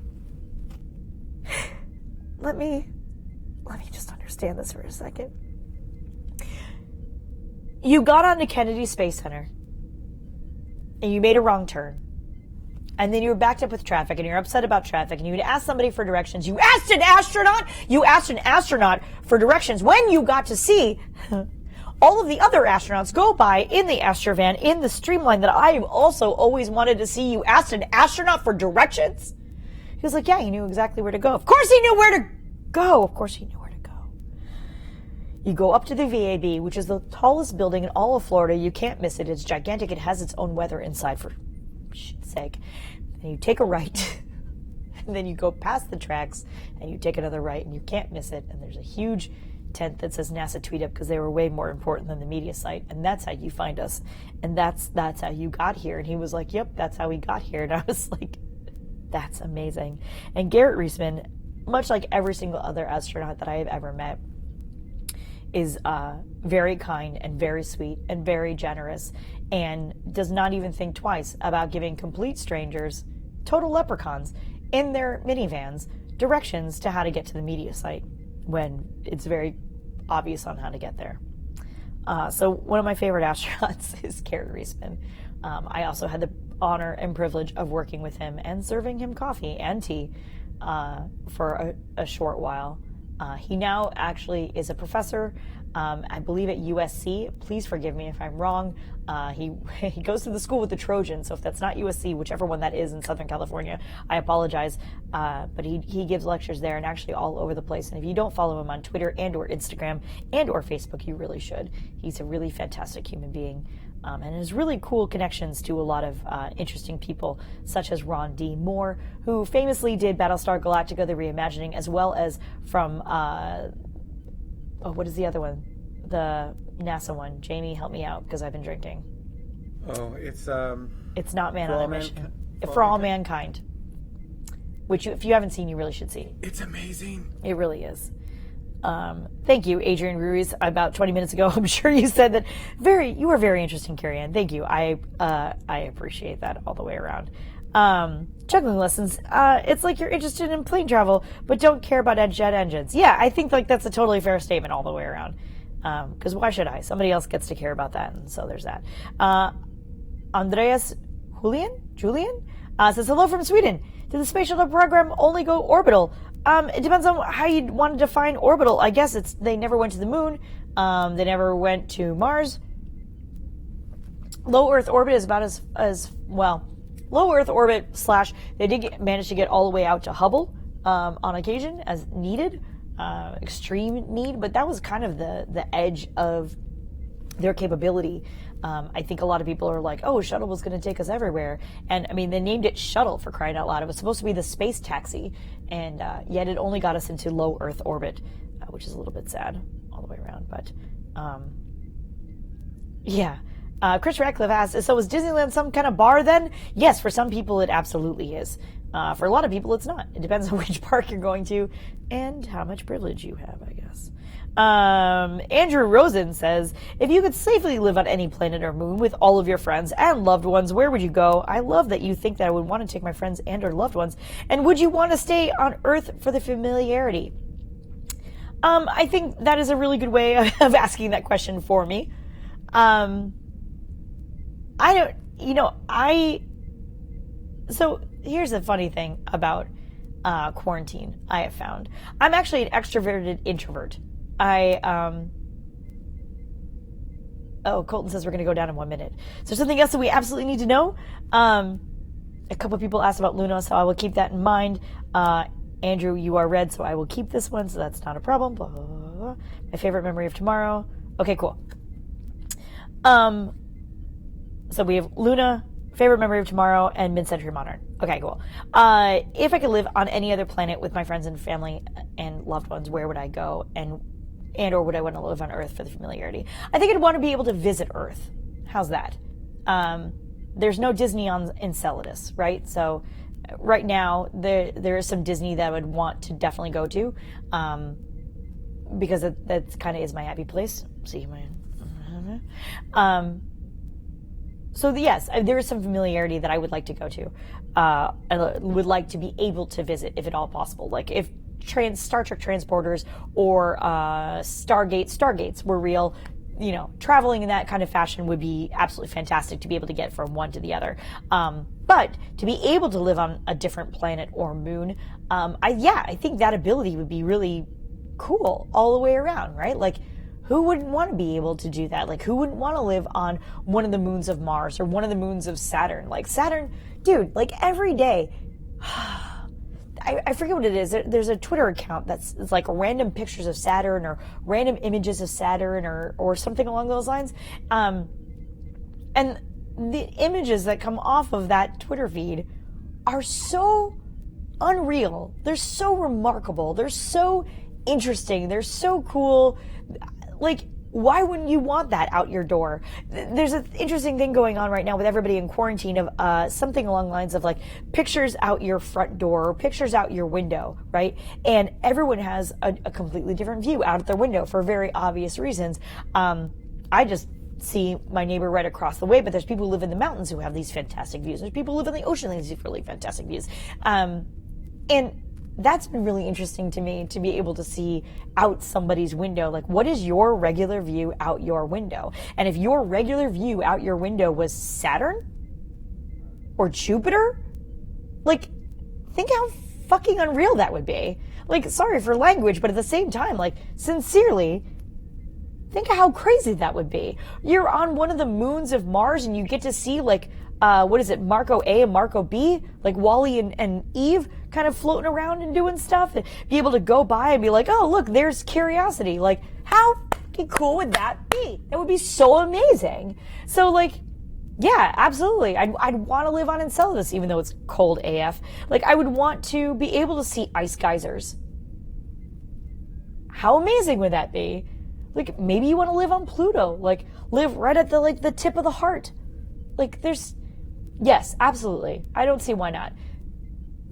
Let me just understand this for a second. You got onto Kennedy Space Center and you made a wrong turn. and then you were backed up with traffic and you're upset about traffic and you would ask somebody for directions. You asked an astronaut for directions when you got to see all of the other astronauts go by in the Astrovan in the streamline that I also always wanted to see. You asked an astronaut for directions? He was like, yeah, he knew exactly where to go. Of course he knew where to go. Of course he knew where to go. You go up to the VAB, which is the tallest building in all of Florida. You can't miss it. It's gigantic. It has its own weather inside, for shit's sake. And you take a right, and then you go past the tracks, and you take another right, and you can't miss it. And there's a huge tent that says NASA tweet up because they were way more important than the media site. And that's how you find us. And that's how you got here. And he was like, yep, that's how we got here. And I was like, that's amazing. And Garrett Reisman, much like every single other astronaut that I have ever met, is very kind and very sweet and very generous and does not even think twice about giving complete strangers, total leprechauns, in their minivans directions to how to get to the media site when it's very obvious on how to get there. So one of my favorite astronauts is Garrett Reisman. I also had the honor and privilege of working with him and serving him coffee and tea for a short while. He now actually is a professor, I believe at USC. Please forgive me if I'm wrong. He goes to the school with the Trojans, so if that's not USC, whichever one that is in Southern California, I apologize. But he gives lectures there and actually all over the place. And if you don't follow him on Twitter and or Instagram and or Facebook, you really should. He's a really fantastic human being. And has really cool connections to a lot of interesting people, such as Ron D. Moore, who famously did Battlestar Galactica, the reimagining, as well as from, what is the other one? The NASA one. Jami, help me out, because I've been drinking. Oh, it's not Man on a Mission. For All Mankind. Which, if you haven't seen, you really should see. It's amazing. It really is. Thank you, Adrian Ruiz. About 20 minutes ago, I'm sure you said that you are very interesting, Cariann. Thank you. I appreciate that all the way around. Juggling lessons. It's like you're interested in plane travel, but don't care about jet engines. Yeah, I think like that's a totally fair statement all the way around. Because why should I? Somebody else gets to care about that, and so there's that. Andreas Julian says hello from Sweden. Did the space shuttle program only go orbital? It depends on how you want to define orbital. I guess they never went to the moon. They never went to Mars. Low Earth orbit is about as well. Low Earth orbit / they did manage to get all the way out to Hubble on occasion as needed, extreme need. But that was kind of the edge of their capability. I think a lot of people are like, oh, shuttle was going to take us everywhere. And I mean, they named it shuttle, for crying out loud. It was supposed to be the space taxi. And yet it only got us into low Earth orbit, which is a little bit sad all the way around. But yeah. Chris Radcliffe asks, so is Disneyland some kind of bar then? Yes, for some people it absolutely is. For a lot of people it's not. It depends on which park you're going to and how much privilege you have, I guess. Andrew Rosen says, if you could safely live on any planet or moon with all of your friends and loved ones, where would you go? I love that you think that I would want to take my friends and or loved ones. And would you want to stay on Earth for the familiarity? I think that is a really good way of asking that question for me. So here's the funny thing about quarantine I have found. I'm actually an extroverted introvert. Colton says we're going to go down in 1 minute. So something else that we absolutely need to know. A couple of people asked about Luna, so I will keep that in mind. Andrew, you are red, so I will keep this one, so that's not a problem. Blah, blah, blah, blah. My favorite memory of tomorrow. Okay, cool. So we have Luna, favorite memory of tomorrow, and mid-century modern. Okay, cool. If I could live on any other planet with my friends and family and loved ones, where would I go? And or would I want to live on Earth for the familiarity? I think I'd want to be able to visit Earth. How's that? There's no Disney in Enceladus, right? So right now there is some Disney that I would want to definitely go to, because that kind of is my happy place. See my. So yes, there is some familiarity that I would like to go to. I would like to be able to visit if at all possible. Like if Star Trek transporters or Stargates were real, traveling in that kind of fashion would be absolutely fantastic to be able to get from one to the other. But But to be able to live on a different planet or moon, I think that ability would be really cool all the way around, right? Like, who wouldn't want to be able to do that? Like, who wouldn't want to live on one of the moons of Mars or one of the moons of Saturn? Like, Saturn, dude, like every day, I forget what it is. There's a Twitter account that's like random pictures of Saturn or random images of Saturn or something along those lines. And the images that come off of that Twitter feed are so unreal. They're so remarkable. They're so interesting. They're so cool. Like, why wouldn't you want that out your door? There's an interesting thing going on right now with everybody in quarantine of something along the lines of like pictures out your front door or pictures out your window, right? And everyone has a completely different view out of their window for very obvious reasons. I just see my neighbor right across the way, but there's people who live in the mountains who have these fantastic views. There's people who live in the ocean who have these really fantastic views. And that's been really interesting to me, to be able to see out somebody's window. Like, what is your regular view out your window? And if your regular view out your window was Saturn or Jupiter, like, think how fucking unreal that would be. Like, sorry for language, but at the same time, like, sincerely, think how crazy that would be. You're on one of the moons of Mars and you get to see, like, what is it, Marco A and Marco B, like Wally and Eve kind of floating around and doing stuff, and be able to go by and be like, oh, look, there's Curiosity. Like, how fucking cool would that be? That would be so amazing. So, like, yeah, absolutely. I'd want to live on Enceladus, even though it's cold AF. Like, I would want to be able to see ice geysers. How amazing would that be? Like, maybe you want to live on Pluto, like, live right at the tip of the heart. Like, yes, absolutely. I don't see why not.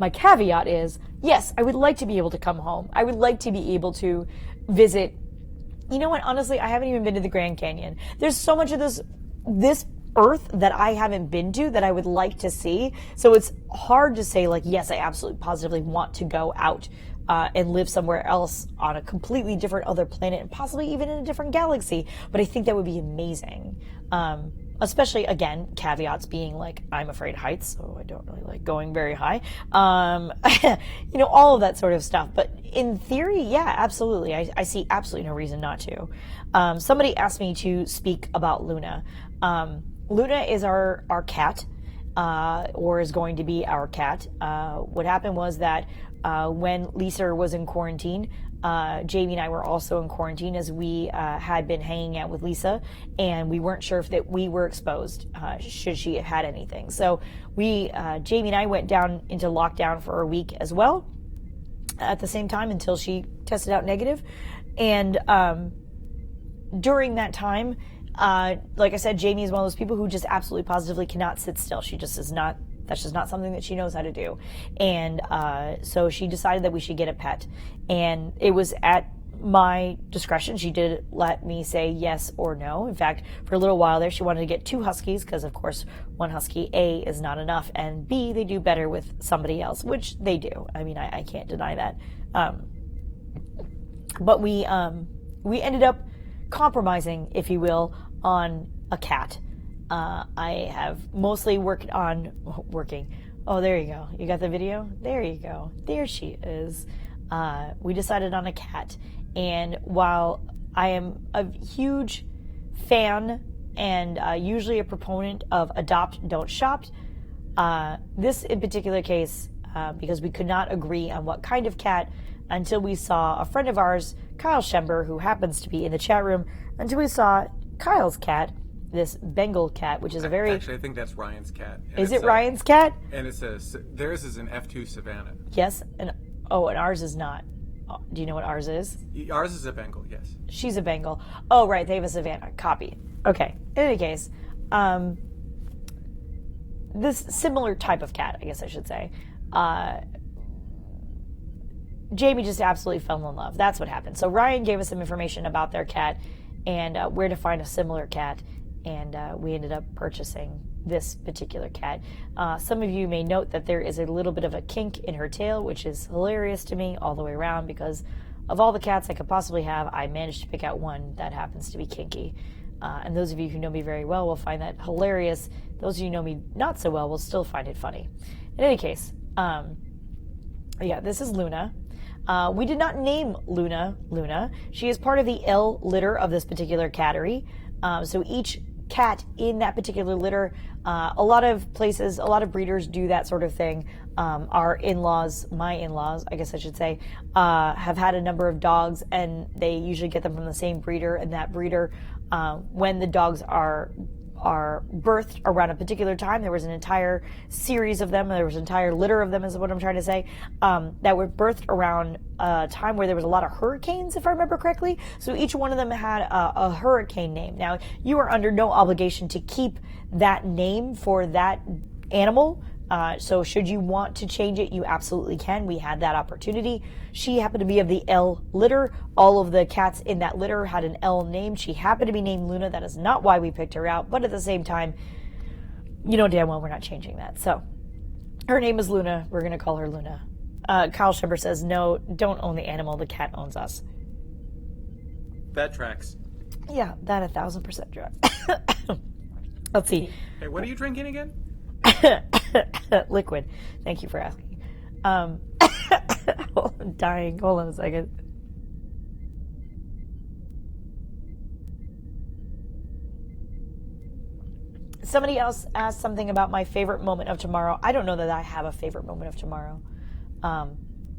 My caveat is, yes, I would like to be able to come home. I would like to be able to visit. You know what? Honestly, I haven't even been to the Grand Canyon. There's so much of this Earth that I haven't been to that I would like to see. So it's hard to say, like, yes, I absolutely positively want to go out and live somewhere else on a completely different other planet and possibly even in a different galaxy. But I think that would be amazing. Especially, again, caveats being like, I'm afraid of heights, so I don't really like going very high. You know, all of that sort of stuff. But in theory, yeah, absolutely. I see absolutely no reason not to. Somebody asked me to speak about Luna. Luna is our cat, or is going to be our cat. What happened was that when Lisa was in quarantine, Jami and I were also in quarantine, as we had been hanging out with Lisa, and we weren't sure if that we were exposed, should she have had anything. So Jami and I went down into lockdown for a week as well, at the same time, until she tested out negative. And during that time, like I said, Jami is one of those people who just absolutely positively cannot sit still. She just is not. That's just not something that she knows how to do. And so she decided that we should get a pet. And it was at my discretion. She did let me say yes or no. In fact, for a little while there, she wanted to get 2 huskies because, of course, 1 husky, A, is not enough, and B, they do better with somebody else, which they do. I mean, I can't deny that. But we ended up compromising, if you will, on a cat. I have mostly working. Oh, there you go. You got the video? There you go. There she is. We decided on a cat. And while I am a huge fan and usually a proponent of adopt, don't shop, this in particular case, because we could not agree on what kind of cat until we saw a friend of ours, Kyle Schember, who happens to be in the chat room, until we saw Kyle's cat, this Bengal cat, which is a very... Actually, I think that's Ryan's cat. And is it Ryan's cat? And it says, theirs is an F2 Savannah. Yes, and ours is not. Do you know what ours is? Ours is a Bengal, yes. She's a Bengal. Oh, right, they have a Savannah. Copy. Okay, in any case, this similar type of cat, I guess I should say, Jami just absolutely fell in love. That's what happened. So Ryan gave us some information about their cat and where to find a similar cat. And we ended up purchasing this particular cat. Some of you may note that there is a little bit of a kink in her tail, which is hilarious to me all the way around, because of all the cats I could possibly have, I managed to pick out one that happens to be kinky. And those of you who know me very well will find that hilarious. Those of you who know me not so well will still find it funny. In any case, yeah, this is Luna. We did not name Luna. She is part of the L litter of this particular cattery. So each cat in that particular litter, a lot of places, a lot of breeders do that sort of thing. Our in-laws, my in-laws, I guess I should say, have had a number of dogs, and they usually get them from the same breeder. And that breeder, when the dogs are birthed around a particular time, there was an entire series of them, there was an entire litter of them, is what I'm trying to say, that were birthed around a time where there was a lot of hurricanes, if I remember correctly. So each one of them had a hurricane name. Now, you are under no obligation to keep that name for that animal. So should you want to change it, you absolutely can. We had that opportunity. She happened to be of the L litter. All of the cats in that litter had an L name. She happened to be named Luna. That is not why we picked her out. But at the same time, you know damn well we're not changing that. So her name is Luna. We're going to call her Luna. Kyle Shepard says, no, don't own the animal. The cat owns us. That tracks. Yeah, that 1,000% tracks. Let's see. Hey, what are you drinking again? Liquid. Thank you for asking. I'm dying. Hold on a second. Somebody else asked something about my favorite moment of tomorrow. I don't know that I have a favorite moment of tomorrow.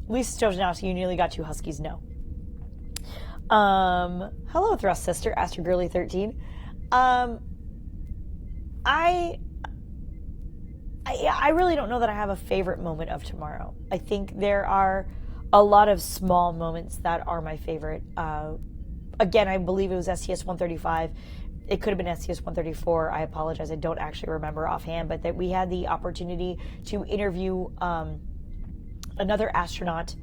Lisa Stojanowski, you nearly got 2 huskies. No. Hello, Thrust Sister, Astro Girly 13. I really don't know that I have a favorite moment of tomorrow. I think there are a lot of small moments that are my favorite. Again, I believe it was STS-135. It could have been STS-134. I apologize. I don't actually remember offhand, but that we had the opportunity to interview another astronaut,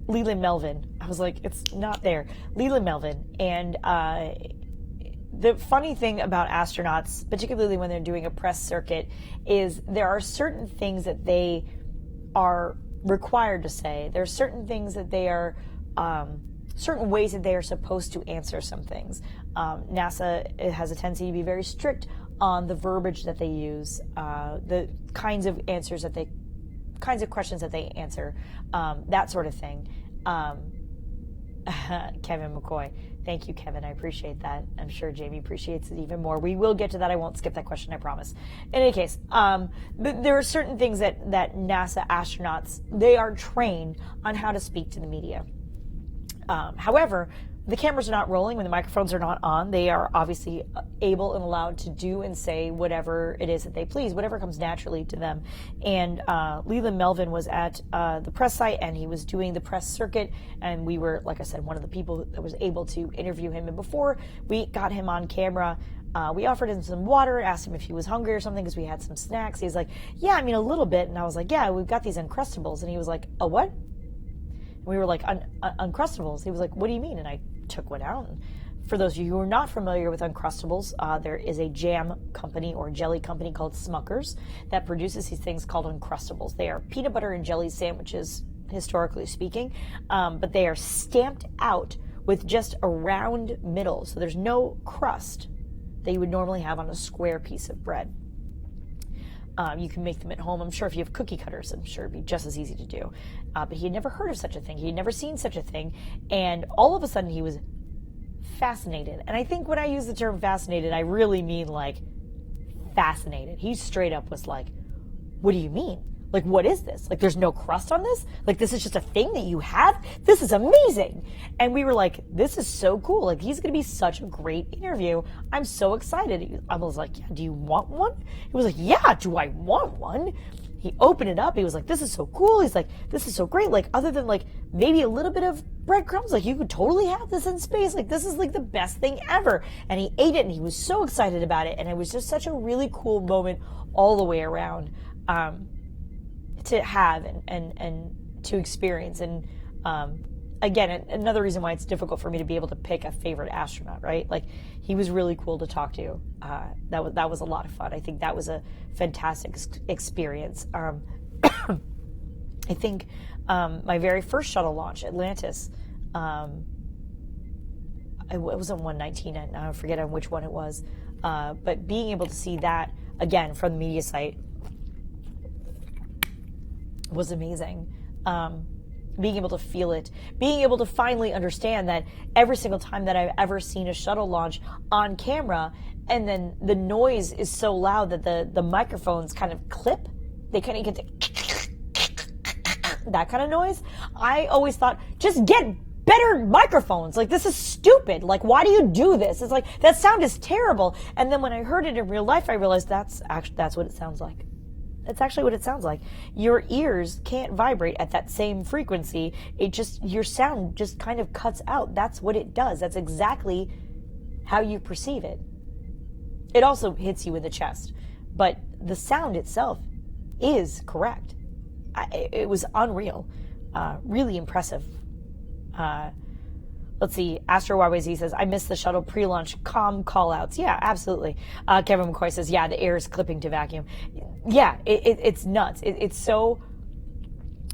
Leland Melvin. I was like, it's not there. Leland Melvin. And the funny thing about astronauts, particularly when they're doing a press circuit, is there are certain things that they are required to say. There are certain things that they are, certain ways that they are supposed to answer some things. NASA has a tendency to be very strict on the verbiage that they use, the kinds of answers that kinds of questions that they answer, that sort of thing. Kevin McCoy. Thank you, Kevin. I appreciate that. I'm sure Jami appreciates it even more. We will get to that. I won't skip that question, I promise. In any case, but there are certain things that NASA astronauts, they are trained on how to speak to the media. However, the cameras are not rolling, when the microphones are not on, they are obviously able and allowed to do and say whatever it is that they please, whatever comes naturally to them. And Leland Melvin was at the press site, and he was doing the press circuit, and we were, like I said, one of the people that was able to interview him. And before we got him on camera, we offered him some water, asked him if he was hungry or something, because we had some snacks. He's like, yeah, I mean, a little bit. And I was like, yeah, we've got these Uncrustables. And he was like, a what? And we were like, Uncrustables. He was like, what do you mean? And I took one out. And for those of you who are not familiar with Uncrustables, there is a jam company or jelly company called Smucker's that produces these things called Uncrustables. They are peanut butter and jelly sandwiches, historically speaking, but they are stamped out with just a round middle, so there's no crust that you would normally have on a square piece of bread. You can make them at home. I'm sure if you have cookie cutters, I'm sure it'd be just as easy to do. But he had never heard of such a thing. He had never seen such a thing. And all of a sudden he was fascinated. And I think when I use the term fascinated, I really mean like fascinated. He straight up was like, what do you mean? Like, what is this? Like, there's no crust on this? Like, this is just a thing that you have? This is amazing. And we were like, this is so cool. Like, he's going to be such a great interview. I'm so excited. I was like, yeah, do you want one? He was like, yeah, do I want one? He opened it up. He was like, this is so cool. He's like, this is so great. Like, other than like maybe a little bit of breadcrumbs, like you could totally have this in space. Like, this is like the best thing ever. And he ate it and he was so excited about it. And it was just such a really cool moment all the way around. To have and to experience. And again, another reason why it's difficult for me to be able to pick a favorite astronaut, right? Like, he was really cool to talk to. That was a lot of fun. I think that was a fantastic experience. I think my very first shuttle launch, Atlantis, it was on 119, and I forget on which one it was. But being able to see that again from the media site was amazing. Being able to feel it, being able to finally understand that every single time that I've ever seen a shuttle launch on camera, and then the noise is so loud that the microphones kind of clip, they kind of get that kind of noise. I always thought, just get better microphones. Like, this is stupid. Like, why do you do this? It's like, that sound is terrible. And then when I heard it in real life, I realized that's what it sounds like. That's actually what it sounds like. Your ears can't vibrate at that same frequency. Your sound just kind of cuts out. That's what it does. That's exactly how you perceive it. It also hits you in the chest, but the sound itself is correct. It was unreal. Really impressive. Let's see. Astro YYZ says, I missed the shuttle pre-launch comm call-outs. Yeah, absolutely. Kevin McCoy says, yeah, the air is clipping to vacuum. Yeah, it's nuts. It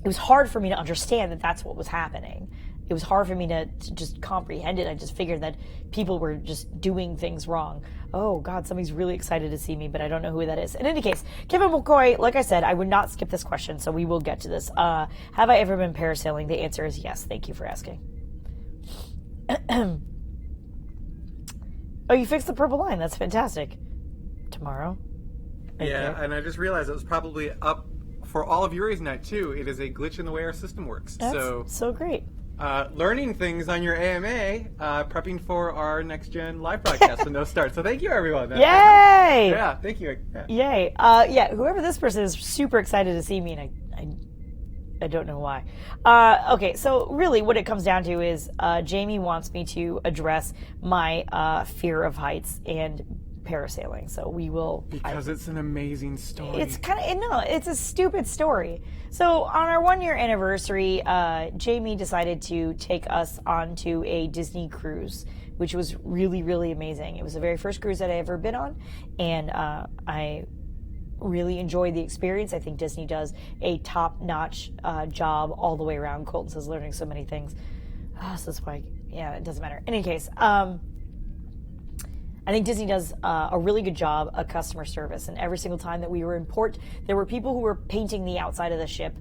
was hard for me to understand that that's what was happening. It was hard for me to just comprehend it. I just figured that people were just doing things wrong. Oh, God, somebody's really excited to see me, but I don't know who that is. In any case, Kevin McCoy, like I said, I would not skip this question, so we will get to this. Have I ever been parasailing? The answer is yes. Thank you for asking. Oh, you fixed the purple line. That's fantastic. Tomorrow. Yeah, and I just realized it was probably up for all of Yuri's night, too. It is a glitch in the way our system works. That's so great. Learning things on your AMA, prepping for our next-gen live broadcast when those start. So thank you, everyone. Yay! Yeah, thank you. Yeah. Yay. Whoever this person is super excited to see me, and I don't know why. Okay, so really what it comes down to is Jami wants me to address my fear of heights and parasailing. So we will... Because it's an amazing story. It's it's a stupid story. So on our 1-year anniversary, Jami decided to take us onto a Disney cruise, which was really, really amazing. It was the very first cruise that I ever been on, and I really enjoyed the experience. I think Disney does a top-notch job all the way around. Colton says learning so many things. So that's why, yeah, it doesn't matter. In any case, I think Disney does a really good job of customer service. And every single time that we were in port, there were people who were painting the outside of the ship,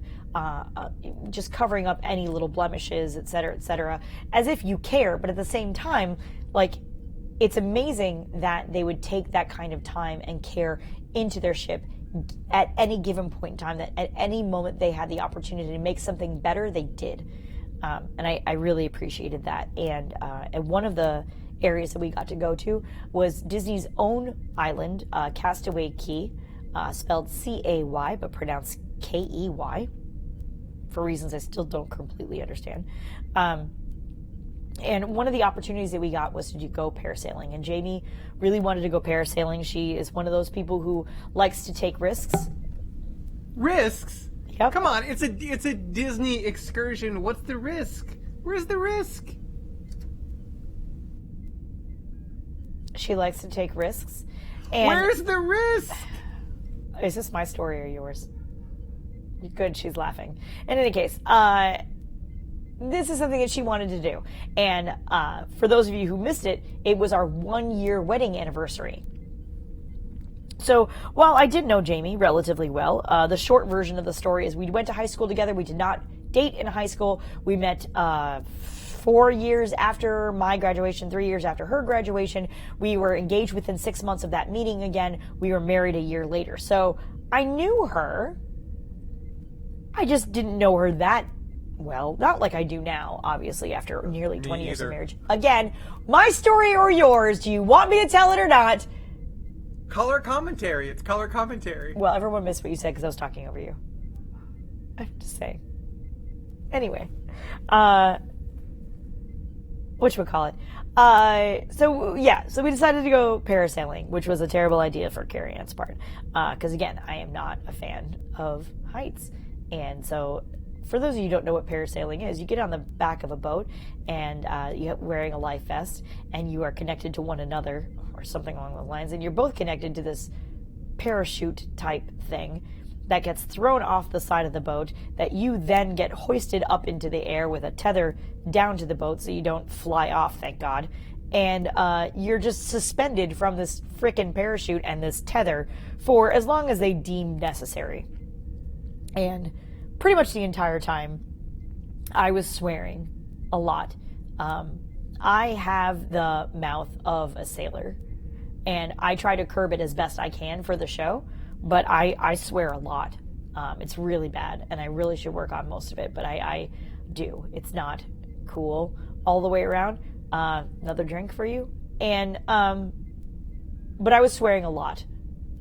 just covering up any little blemishes, et cetera, as if you care. But at the same time, like, it's amazing that they would take that kind of time and care into their ship at any given point in time, that at any moment they had the opportunity to make something better, they did. And I really appreciated that. And one of the areas that we got to go to was Disney's own island, Castaway Cay, spelled C-A-Y, but pronounced K-E-Y, for reasons I still don't completely understand. And one of the opportunities that we got was to go parasailing. And Jami really wanted to go parasailing. She is one of those people who likes to take risks. Risks? Yep. Come on, it's a Disney excursion. What's the risk? Where's the risk? She likes to take risks. And where's the risk? Is this my story or yours? Good, she's laughing. In any case, this is something that she wanted to do. And for those of you who missed it, it was our 1-year wedding anniversary. So while I did know Jami relatively well, the short version of the story is we went to high school together. We did not date in high school. We met 4 years after my graduation, 3 years after her graduation. We were engaged within 6 months of that meeting again. We were married a year later. So I knew her. I just didn't know her that well. Not like I do now, obviously, after nearly 20 years of marriage. Again, my story or yours. Do you want me to tell it or not? Color commentary. It's color commentary. Well, everyone missed what you said because I was talking over you. I'm just saying. Anyway. Whatchamacallit. So we decided to go parasailing, which was a terrible idea for Cariann's part. Because again, I am not a fan of heights. And so, for those of you who don't know what parasailing is, you get on the back of a boat and you're wearing a life vest and you are connected to one another or something along those lines. And you're both connected to this parachute type thing that gets thrown off the side of the boat, that you then get hoisted up into the air with a tether down to the boat so you don't fly off, thank God. and you're just suspended from this frickin' parachute and this tether for as long as they deem necessary. And pretty much the entire time, I was swearing a lot. I have the mouth of a sailor, and I try to curb it as best I can for the show, but I swear a lot. It's really bad, and I really should work on most of it, but I do. It's not cool all the way around. Another drink for you. And, but I was swearing a lot.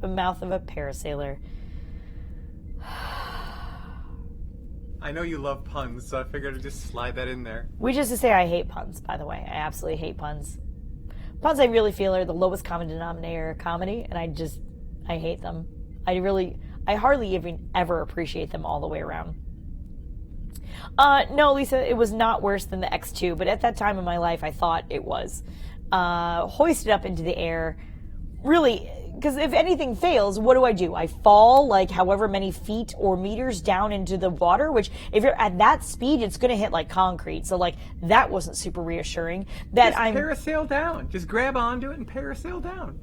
The mouth of a parasailer. I know you love puns, so I figured I'd just slide that in there. Which is to say I hate puns, by the way. I absolutely hate puns. Puns I really feel are the lowest common denominator of comedy, and I hate them. I hardly even ever appreciate them all the way around. No, Lisa, it was not worse than the X2, but at that time in my life, I thought it was. Hoisted up into the air, really, because if anything fails, what do? I fall like however many feet or meters down into the water, which if you're at that speed, it's going to hit like concrete. So like that wasn't super reassuring. That Just parasail down. Just grab onto it and parasail down.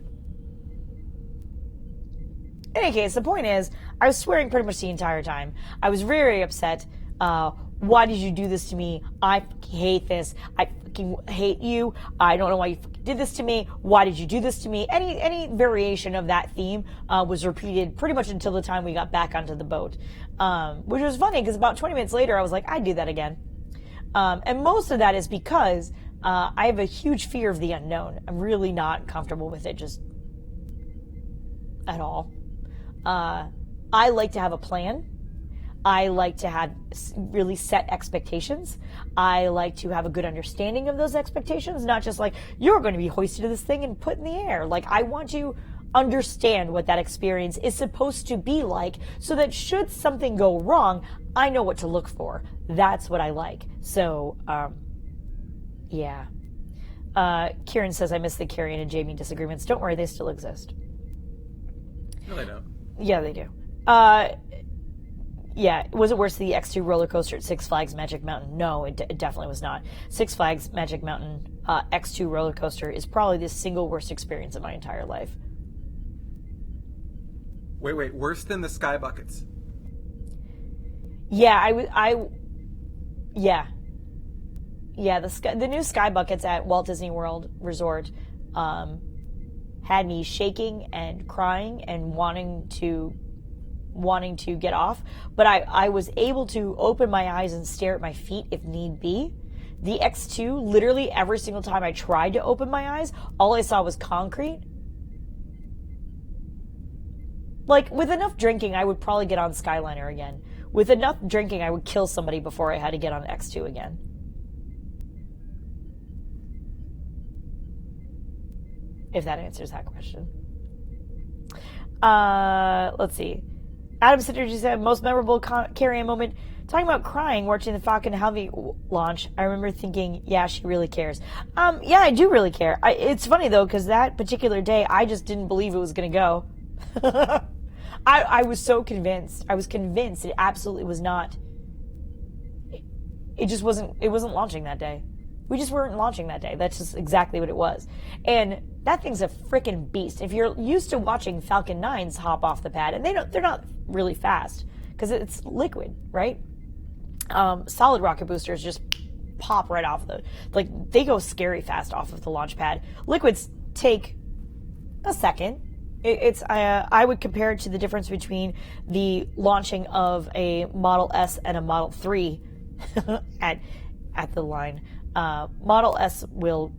In any case, the point is, I was swearing pretty much the entire time. I was very upset. Why did you do this to me? I hate this. I fucking hate you. I don't know why you fucking did this to me. Why did you do this to me? Any variation of that theme was repeated pretty much until the time we got back onto the boat. Which was funny because about 20 minutes later, I was like, I'd do that again. And most of that is because I have a huge fear of the unknown. I'm really not comfortable with it just at all. I like to have a plan. I like to have really set expectations. I like to have a good understanding of those expectations, not just like, you're going to be hoisted to this thing and put in the air. Like, I want to understand what that experience is supposed to be like so that should something go wrong, I know what to look for. That's what I like. So, yeah. Kieran says, I miss the Cariann and Jami disagreements. Don't worry, they still exist. No, they don't. Yeah, they do. Yeah, was it worse than the X2 roller coaster at Six Flags Magic Mountain? No, it definitely was not. Six Flags Magic Mountain X2 roller coaster is probably the single worst experience of my entire life. Wait, worse than the sky buckets? Yeah, Yeah, the new sky buckets at Walt Disney World Resort had me shaking and crying and wanting to get off, but I was able to open my eyes and stare at my feet if need be. The X2, literally every single time I tried to open my eyes, all I saw was concrete. Like, with enough drinking, I would probably get on Skyliner again. With enough drinking, I would kill somebody before I had to get on X2 again. If that answers that question. Let's see. Adam Synergy said, most memorable Cariann moment. Talking about crying watching the Falcon Heavy launch, I remember thinking, yeah, she really cares. Yeah, I do really care. It's funny, though, because that particular day, I just didn't believe it was going to go. I was so convinced. I was convinced it absolutely was not. It wasn't launching that day. We just weren't launching that day. That's just exactly what it was. And that thing's a freaking beast. If you're used to watching Falcon 9s hop off the pad, and they're not really fast because it's liquid, right? Solid rocket boosters just pop right off they go scary fast off of the launch pad. Liquids take a second. I would compare it to the difference between the launching of a Model S and a Model 3 at the line. Model S will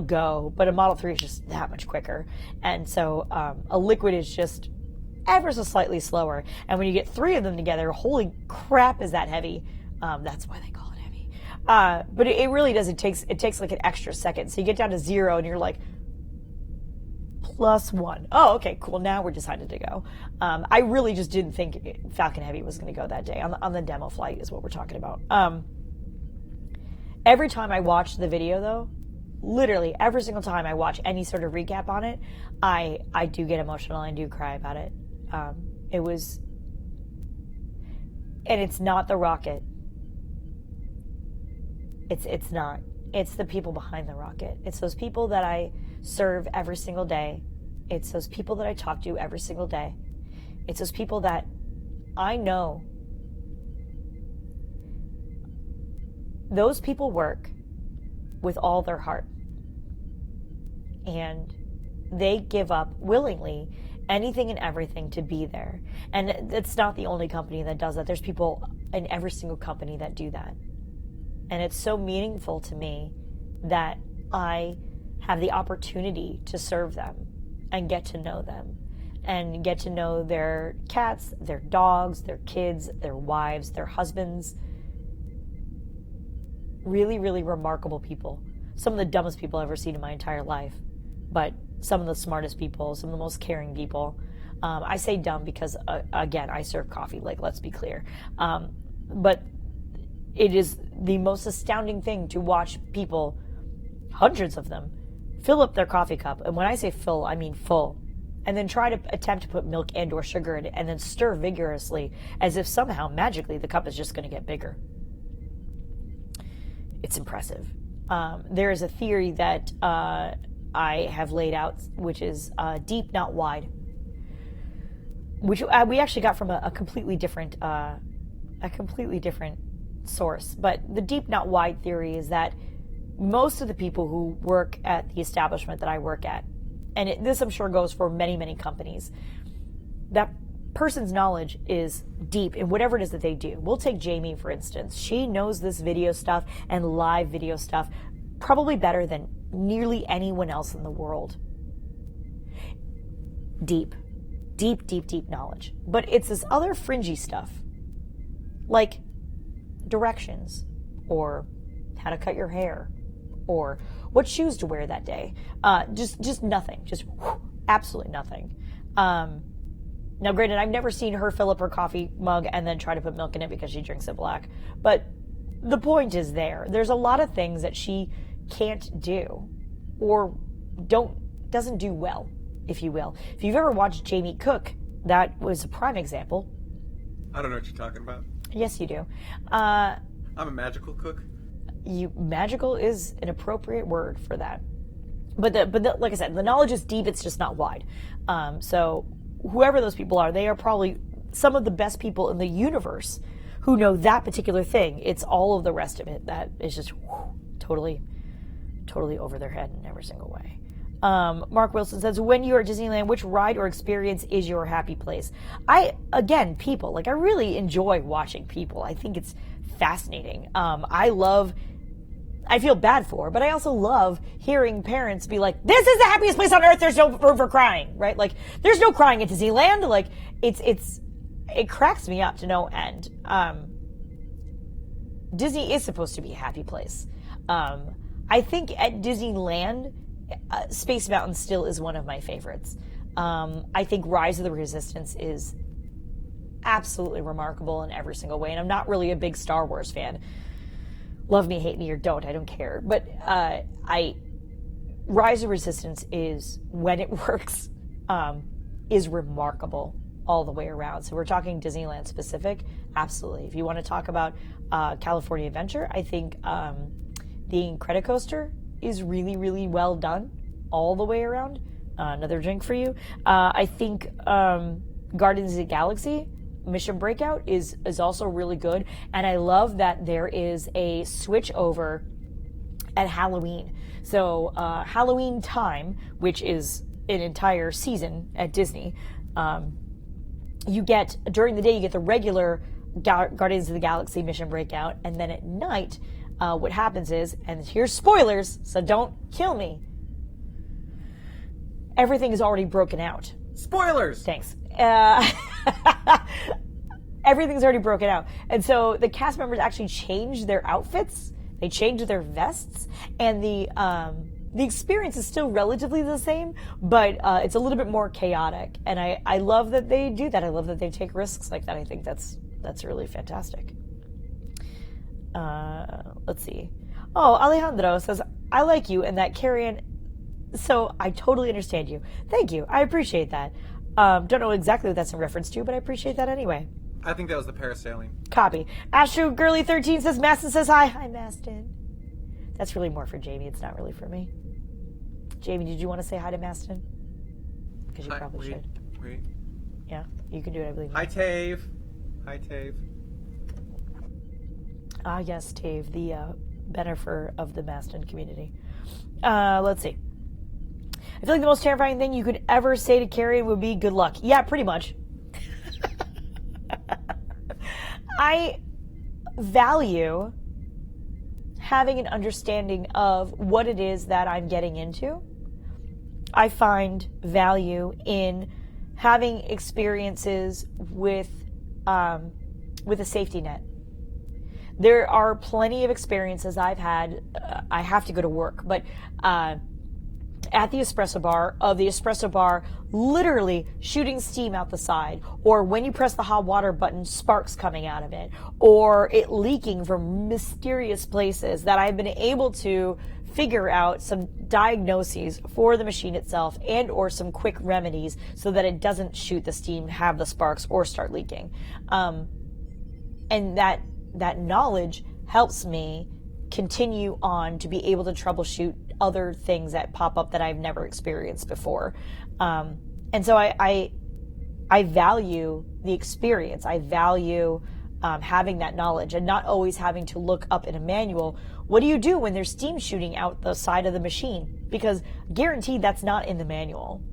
go, but a Model 3 is just that much quicker. And so a liquid is just ever so slightly slower. And when you get three of them together, holy crap, is that heavy. That's why they call it heavy. But it really does. It takes like an extra second. So you get down to 0 and you're like, +1. Oh, okay, cool. Now we're decided to go. I really just didn't think Falcon Heavy was going to go that day. On the demo flight is what we're talking about. Every time I watch the video, though, literally every single time I watch any sort of recap on it, I do get emotional and I do cry about it. It was, and it's not the rocket. It's not. It's the people behind the rocket. It's those people that I serve every single day. It's those people that I talk to every single day. It's those people that I know. Those people work with all their heart. And they give up willingly anything and everything to be there. And it's not the only company that does that. There's people in every single company that do that. And it's so meaningful to me that I have the opportunity to serve them and get to know them and get to know their cats, their dogs, their kids, their wives, their husbands. Really, really remarkable people. Some of the dumbest people I've ever seen in my entire life, but some of the smartest people, some of the most caring people. I say dumb because, again, I serve coffee, like, let's be clear. But it is the most astounding thing to watch people, hundreds of them, fill up their coffee cup. And when I say fill, I mean full. And then try to attempt to put milk and or sugar in it and then stir vigorously as if somehow, magically, the cup is just going to get bigger. It's impressive. There is a theory that I have laid out, which is deep, not wide, which we actually got from a completely different source. But the deep, not wide theory is that most of the people who work at the establishment that I work at, and this I'm sure goes for many, many companies, that person's knowledge is deep in whatever it is that they do. We'll take Jami, for instance. She knows this video stuff and live video stuff probably better than nearly anyone else in the world. Deep knowledge. But it's this other fringy stuff, like directions, or how to cut your hair, or what shoes to wear that day. Just nothing. Just absolutely nothing. Now, granted, I've never seen her fill up her coffee mug and then try to put milk in it because she drinks it black. But the point is there. There's a lot of things that she can't do or doesn't do well, if you will. If you've ever watched Jami cook, that was a prime example. I don't know what you're talking about. Yes, you do. I'm a magical cook. Magical is an appropriate word for that. But like I said, the knowledge is deep. It's just not wide. So whoever those people are, they are probably some of the best people in the universe who know that particular thing. It's all of the rest of it that is just totally over their head in every single way. Mark Wilson says, when you're at Disneyland, which ride or experience is your happy place? People. Like, I really enjoy watching people. I think it's fascinating. I feel bad for, but I also love hearing parents be like, this is the happiest place on earth. There's no room for crying, right? Like, there's no crying at Disneyland. Like, it cracks me up to no end. Disney is supposed to be a happy place. I think at Disneyland, Space Mountain still is one of my favorites. I think Rise of the Resistance is absolutely remarkable in every single way. And I'm not really a big Star Wars fan. Love me, hate me, or don't. I don't care. But Rise of Resistance is, when it works, is remarkable all the way around. So we're talking Disneyland specific. Absolutely. If you want to talk about California Adventure, I think the Incredicoaster is really, really well done all the way around. Another drink for you. I think Guardians of the Galaxy Mission Breakout is also really good. And I love that there is a switch over at Halloween. So Halloween time, which is an entire season at Disney, you get, during the day, you get the regular Guardians of the Galaxy Mission Breakout. And then at night, what happens is, and here's spoilers, so don't kill me, everything is already broken out. Spoilers! Thanks. Everything's already broken out. And so the cast members actually change their outfits, they change their vests, and the experience is still relatively the same, but it's a little bit more chaotic. And I love that they do that. I love that they take risks like that. I think that's really fantastic. Let's see. Oh, Alejandro says, I like you and that Cariann. So I totally understand you. Thank you. I appreciate that. Don't know exactly what that's in reference to, but I appreciate that anyway. I think that was the parasailing. Copy. Astro Girly 13 says, Maston says hi. Hi, Maston. That's really more for Jami. It's not really for me. Jami, did you want to say hi to Maston? Because you probably should. Wait. Yeah, you can do it, I believe. Hi, Tave. Hi, Tave. Ah, yes, Tave, the benefit of the Maston community. Let's see. I feel like the most terrifying thing you could ever say to Cariann would be good luck. Yeah, pretty much. I value having an understanding of what it is that I'm getting into. I find value in having experiences with a safety net. There are plenty of experiences I've had. I have to go to work, but at the espresso bar, literally shooting steam out the side, or when you press the hot water button, sparks coming out of it, or it leaking from mysterious places that I've been able to figure out some diagnoses for the machine itself and or some quick remedies so that it doesn't shoot the steam, have the sparks, or start leaking. And that knowledge helps me continue on to be able to troubleshoot other things that pop up that I've never experienced before. And so I value the experience. I value having that knowledge and not always having to look up in a manual. What do you do when there's steam shooting out the side of the machine? Because guaranteed that's not in the manual.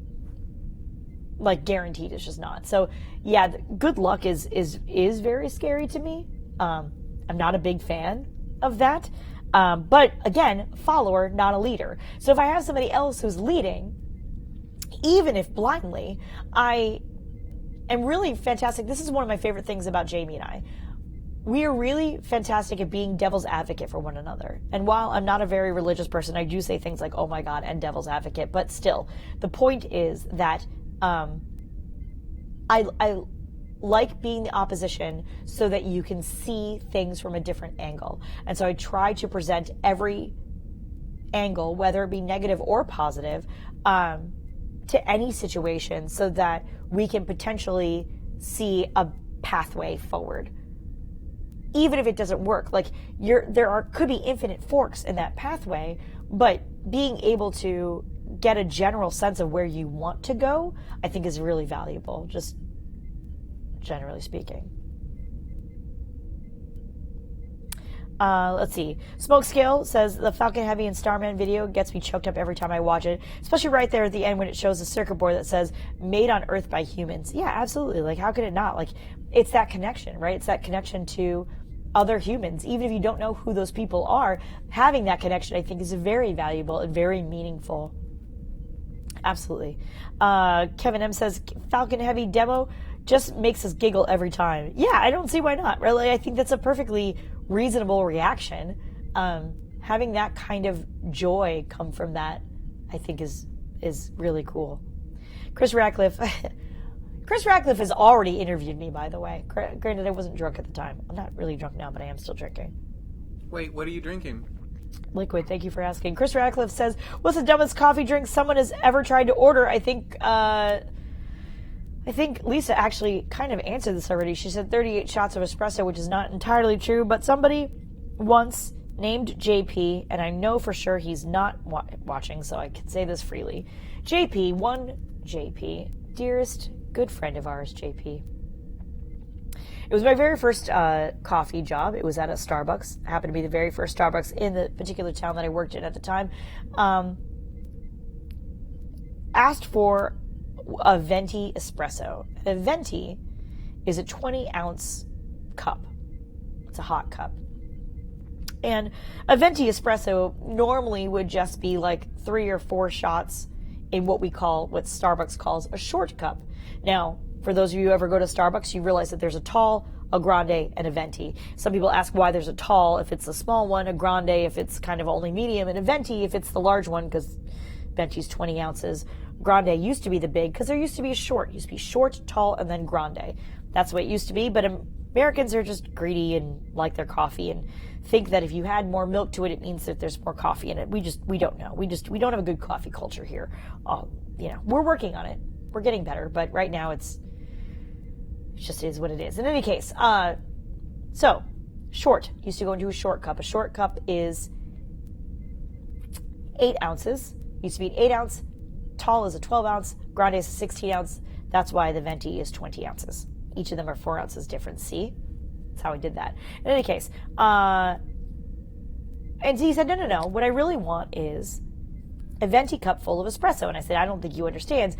Like guaranteed, it's just not. So yeah, good luck is very scary to me. I'm not a big fan of that. But again, follower, not a leader. So if I have somebody else who's leading, even if blindly, I am really fantastic. This is one of my favorite things about Jami and I. We are really fantastic at being devil's advocate for one another. And while I'm not a very religious person, I do say things like, oh my God, and devil's advocate. But still, the point is that I like being the opposition so that you can see things from a different angle. And so I try to present every angle, whether it be negative or positive, to any situation so that we can potentially see a pathway forward. Even if it doesn't work, like could be infinite forks in that pathway, but being able to get a general sense of where you want to go, I think is really valuable, just generally speaking. Let's see. Smoke Scale says the Falcon Heavy and Starman video gets me choked up every time I watch it, especially right there at the end when it shows a circuit board that says made on Earth by humans. Yeah, absolutely. Like, how could it not? Like, it's that connection, right? It's that connection to other humans. Even if you don't know who those people are, having that connection, I think, is very valuable and very meaningful. Absolutely. Kevin M says Falcon Heavy demo just makes us giggle every time. Yeah, I don't see why not. Really, I think that's a perfectly reasonable reaction. Having that kind of joy come from that, I think is really cool. Chris Ratcliffe has already interviewed me, by the way. Granted, I wasn't drunk at the time. I'm not really drunk now, but I am still drinking. Wait, what are you drinking? Liquid, thank you for asking. Chris Ratcliffe says, what's the dumbest coffee drink someone has ever tried to order? I think Lisa actually kind of answered this already. She said 38 shots of espresso, which is not entirely true, but somebody once named JP, and I know for sure he's not watching, so I can say this freely. JP, dearest good friend of ours, JP. It was my very first coffee job. It was at a Starbucks. It happened to be the very first Starbucks in the particular town that I worked in at the time. Asked for a venti espresso. A venti is a 20-ounce cup. It's a hot cup. And a venti espresso normally would just be like 3 or 4 shots in what Starbucks calls a short cup. Now, for those of you who ever go to Starbucks, you realize that there's a tall, a grande, and a venti. Some people ask why there's a tall if it's a small one, a grande if it's kind of only medium, and a venti if it's the large one, because venti's 20 ounces. Grande used to be the big, because there used to be a short. It used to be short, tall, and then grande. That's what it used to be, but Americans are just greedy and like their coffee and think that if you add more milk to it, it means that there's more coffee in it. We don't know. We don't have a good coffee culture here. We're working on it. We're getting better, but right now it just is what it is. In any case, so short used to go into a short cup. A short cup is 8 ounces. Used to be an 8 ounce. Tall is a 12 ounce. Grande is a 16 ounce. That's why the venti is 20 ounces. Each of them are 4 ounces different. See? That's how I did that. In any case, and he said, no. What I really want is a venti cup full of espresso. And I said, I don't think you understand.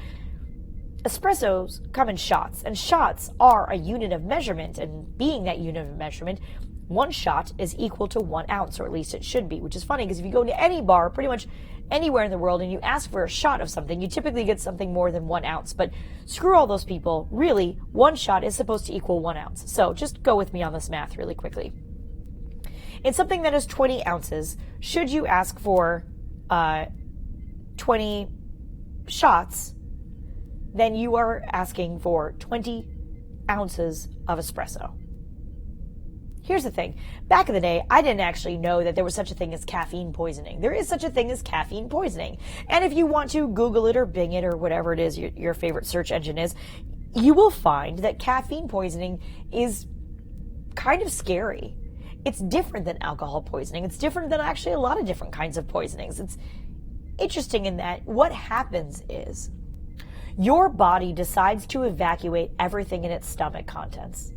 Espressos come in shots, and shots are a unit of measurement. And being that unit of measurement, 1 shot is equal to 1 ounce, or at least it should be, which is funny because if you go to any bar, pretty much anywhere in the world, and you ask for a shot of something, you typically get something more than 1 ounce. But screw all those people. Really, 1 shot is supposed to equal 1 ounce. So just go with me on this math really quickly. In something that is 20 ounces, should you ask for 20 shots, then you are asking for 20 ounces of espresso. Here's the thing. Back in the day, I didn't actually know that there was such a thing as caffeine poisoning. There is such a thing as caffeine poisoning. And if you want to Google it or Bing it or whatever it is your favorite search engine is, you will find that caffeine poisoning is kind of scary. It's different than alcohol poisoning. It's different than actually a lot of different kinds of poisonings. It's interesting in that what happens is your body decides to evacuate everything in its stomach contents.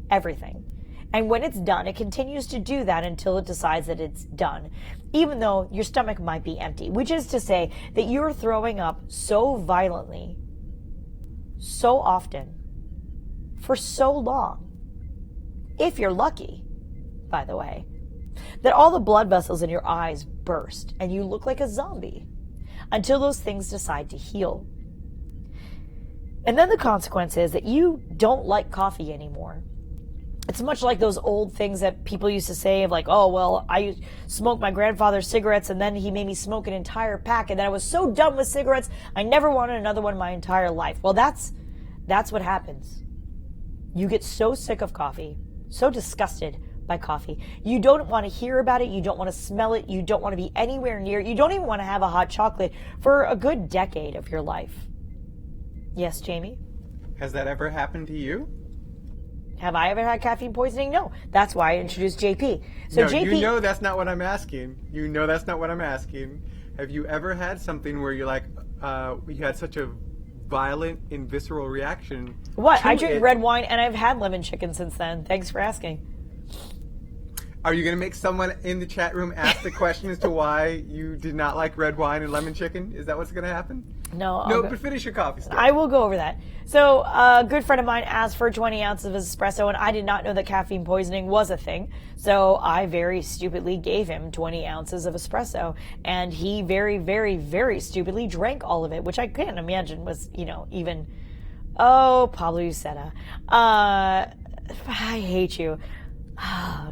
Everything. And when it's done, it continues to do that until it decides that it's done, even though your stomach might be empty, which is to say that you're throwing up so violently, so often, for so long, if you're lucky, by the way, that all the blood vessels in your eyes burst and you look like a zombie until those things decide to heal. And then the consequence is that you don't like coffee anymore. It's much like those old things that people used to say of like, oh, well, I smoked my grandfather's cigarettes and then he made me smoke an entire pack and then I was so done with cigarettes, I never wanted another one in my entire life. Well, that's what happens. You get so sick of coffee, so disgusted by coffee. You don't want to hear about it. You don't want to smell it. You don't want to be anywhere near it. You don't even want to have a hot chocolate for a good decade of your life. Yes, Jamie? Has that ever happened to you? Have I ever had caffeine poisoning? No. That's why I introduced JP. So no, JP, you know that's not what I'm asking. You know that's not what I'm asking. Have you ever had something where you're like, you had such a violent and visceral reaction? What? I drink red wine and I've had lemon chicken since then. Thanks for asking. Are you going to make someone in the chat room ask the question as to why you did not like red wine and lemon chicken? Is that what's going to happen? No. No, but finish your coffee story. I will go over that. So a good friend of mine asked for 20 ounces of espresso, and I did not know that caffeine poisoning was a thing. So I very stupidly gave him 20 ounces of espresso, and he very, very, very stupidly drank all of it, which I couldn't imagine was, even... Oh, Pablo Uceta. I hate you.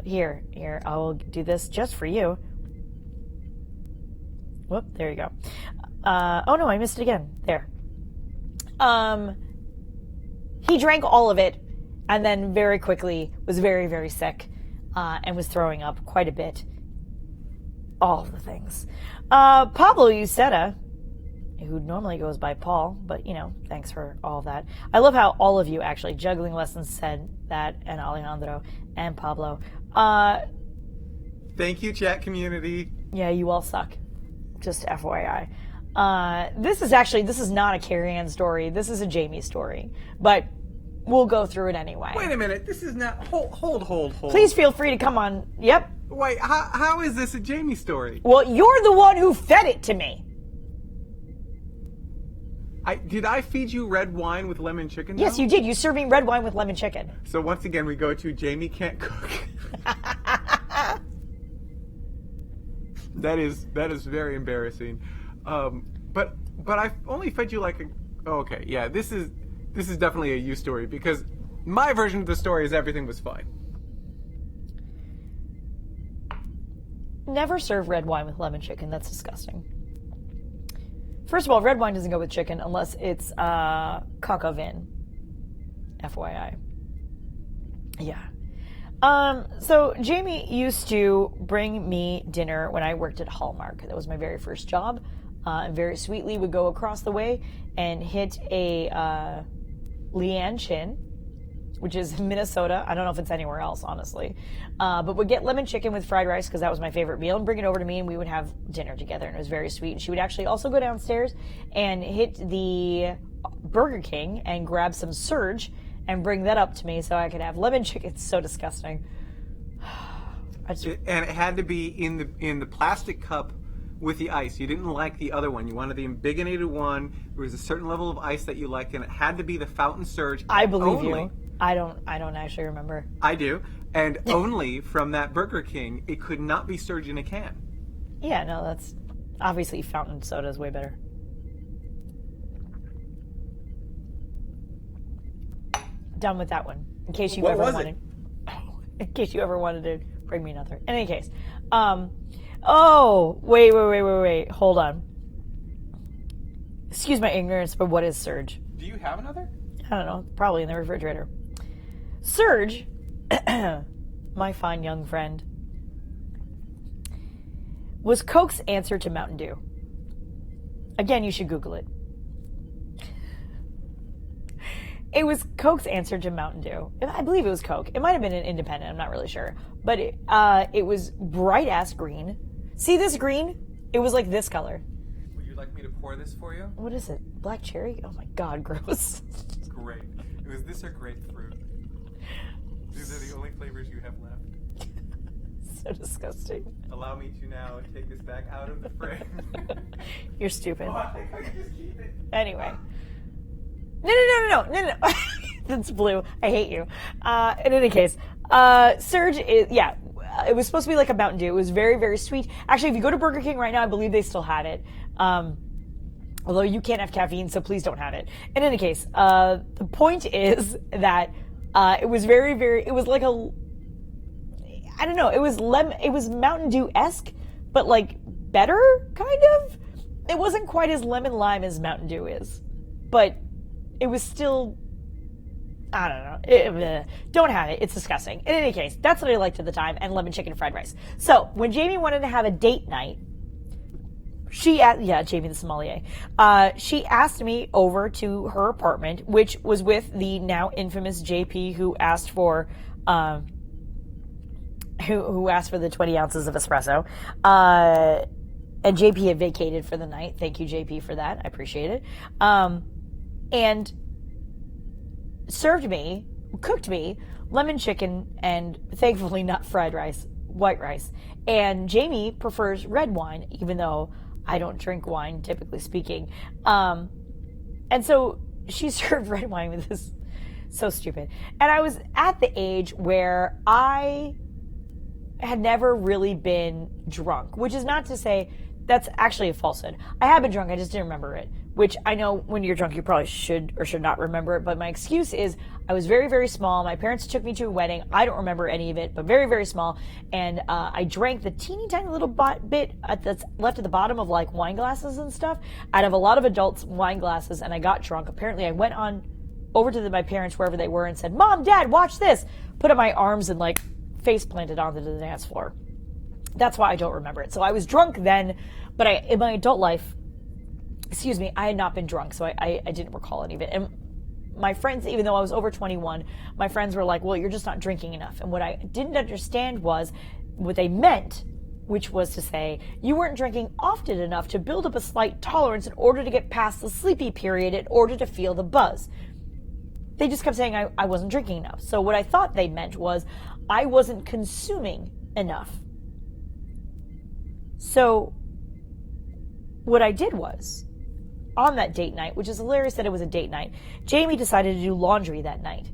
Here, I will do this just for you. Whoop, there you go. Oh no, I missed it again. There. He drank all of it and then very quickly was very, very sick and was throwing up quite a bit. All of the things. Pablo Uceta, who normally goes by Paul, but thanks for all of that. I love how all of you actually, Juggling Lessons said that, and Alejandro and Pablo. Thank you, chat community. Yeah, you all suck. Just FYI. This is not a Cariann story. This is a Jami story. But we'll go through it anyway. Wait a minute. This is not... Hold. Please feel free to come on. Yep. Wait, how is this a Jami story? Well, you're the one who fed it to me. Did I feed you red wine with lemon chicken? Yes, you did. You served me red wine with lemon chicken. So once again, we go to Jami can't cook. That is very embarrassing. But I only fed you like a... Oh, okay, yeah, this is definitely a you story because my version of the story is everything was fine. Never serve red wine with lemon chicken. That's disgusting. First of all, red wine doesn't go with chicken unless it's coq au vin. FYI. Yeah. So Jami used to bring me dinner when I worked at Hallmark. That was my very first job. And very sweetly would go across the way and hit a Leanne Chin which is Minnesota. I don't know if it's anywhere else, honestly. But would get lemon chicken with fried rice because that was my favorite meal and bring it over to me and we would have dinner together and it was very sweet. And she would actually also go downstairs and hit the Burger King and grab some Surge and bring that up to me so I could have lemon chicken. It's so disgusting. And it had to be in the plastic cup with the ice. You didn't like the other one. You wanted the embiggenated one. There was a certain level of ice that you liked, and it had to be the Fountain Surge. I believe you. I don't actually remember. I do. And only from that Burger King, it could not be Surge in a can. Yeah, no, that's obviously fountain soda is way better. Done with that one. In case you ever wanted to bring me another. In any case, wait. Hold on. Excuse my ignorance, but what is Surge? Do you have another? I don't know. Probably in the refrigerator. Surge, my fine young friend, was Coke's answer to Mountain Dew. Again, you should Google it. It was Coke's answer to Mountain Dew. I believe it was Coke. It might have been an independent. I'm not really sure. But it was bright-ass green. See this green? It was like this color. Would you like me to pour this for you? What is it? Black cherry? Oh my god, gross. It's great. It was this or grapefruit. These are the only flavors you have left. So disgusting. Allow me to now take this back out of the frame. You're stupid. Oh, I think I can just keep it. Anyway. No. That's blue. I hate you. In any case, Surge is, it was supposed to be like a Mountain Dew. It was very, very sweet. Actually, if you go to Burger King right now, I believe they still have it. Although you can't have caffeine, so please don't have it. In any case, the point is that it was very, very, it was like I don't know, it was Mountain Dew-esque, but like better, kind of? It wasn't quite as lemon lime as Mountain Dew is, but it was still, I don't know. Don't have it. It's disgusting. In any case, that's what I liked at the time, and lemon chicken and fried rice. So when Jami wanted to have a date night, Jami the sommelier, she asked me over to her apartment, which was with the now infamous JP who asked for, who asked for the 20 ounces of espresso. And JP had vacated for the night. Thank you, JP, for that. I appreciate it. And cooked me lemon chicken and thankfully not fried rice, white rice. And Jami prefers red wine, even though I don't drink wine, typically speaking. And so she served red wine with this. So stupid. And I was at the age where I had never really been drunk, which is not to say that's actually a falsehood. I have been drunk, I just didn't remember it, which I know when you're drunk you probably should or should not remember it, but my excuse is I was very, very small. My parents took me to a wedding. I don't remember any of it, but very, very small, and I drank the teeny tiny little bit that's left at the bottom of like wine glasses and stuff out of a lot of adults' wine glasses, and I got drunk. Apparently I went on over to my parents, wherever they were, and said, "Mom, Dad, watch this," put up my arms and like face planted onto the dance floor. That's why I don't remember it. So I was drunk then, but in my adult life, I had not been drunk, so I didn't recall any of it. And my friends, even though I was over 21, my friends were like, well, you're just not drinking enough. And what I didn't understand was what they meant, which was to say, you weren't drinking often enough to build up a slight tolerance in order to get past the sleepy period in order to feel the buzz. They just kept saying I wasn't drinking enough. So what I thought they meant was I wasn't consuming enough. So what I did was, on that date night, which is hilarious that it was a date night, Jami decided to do laundry that night.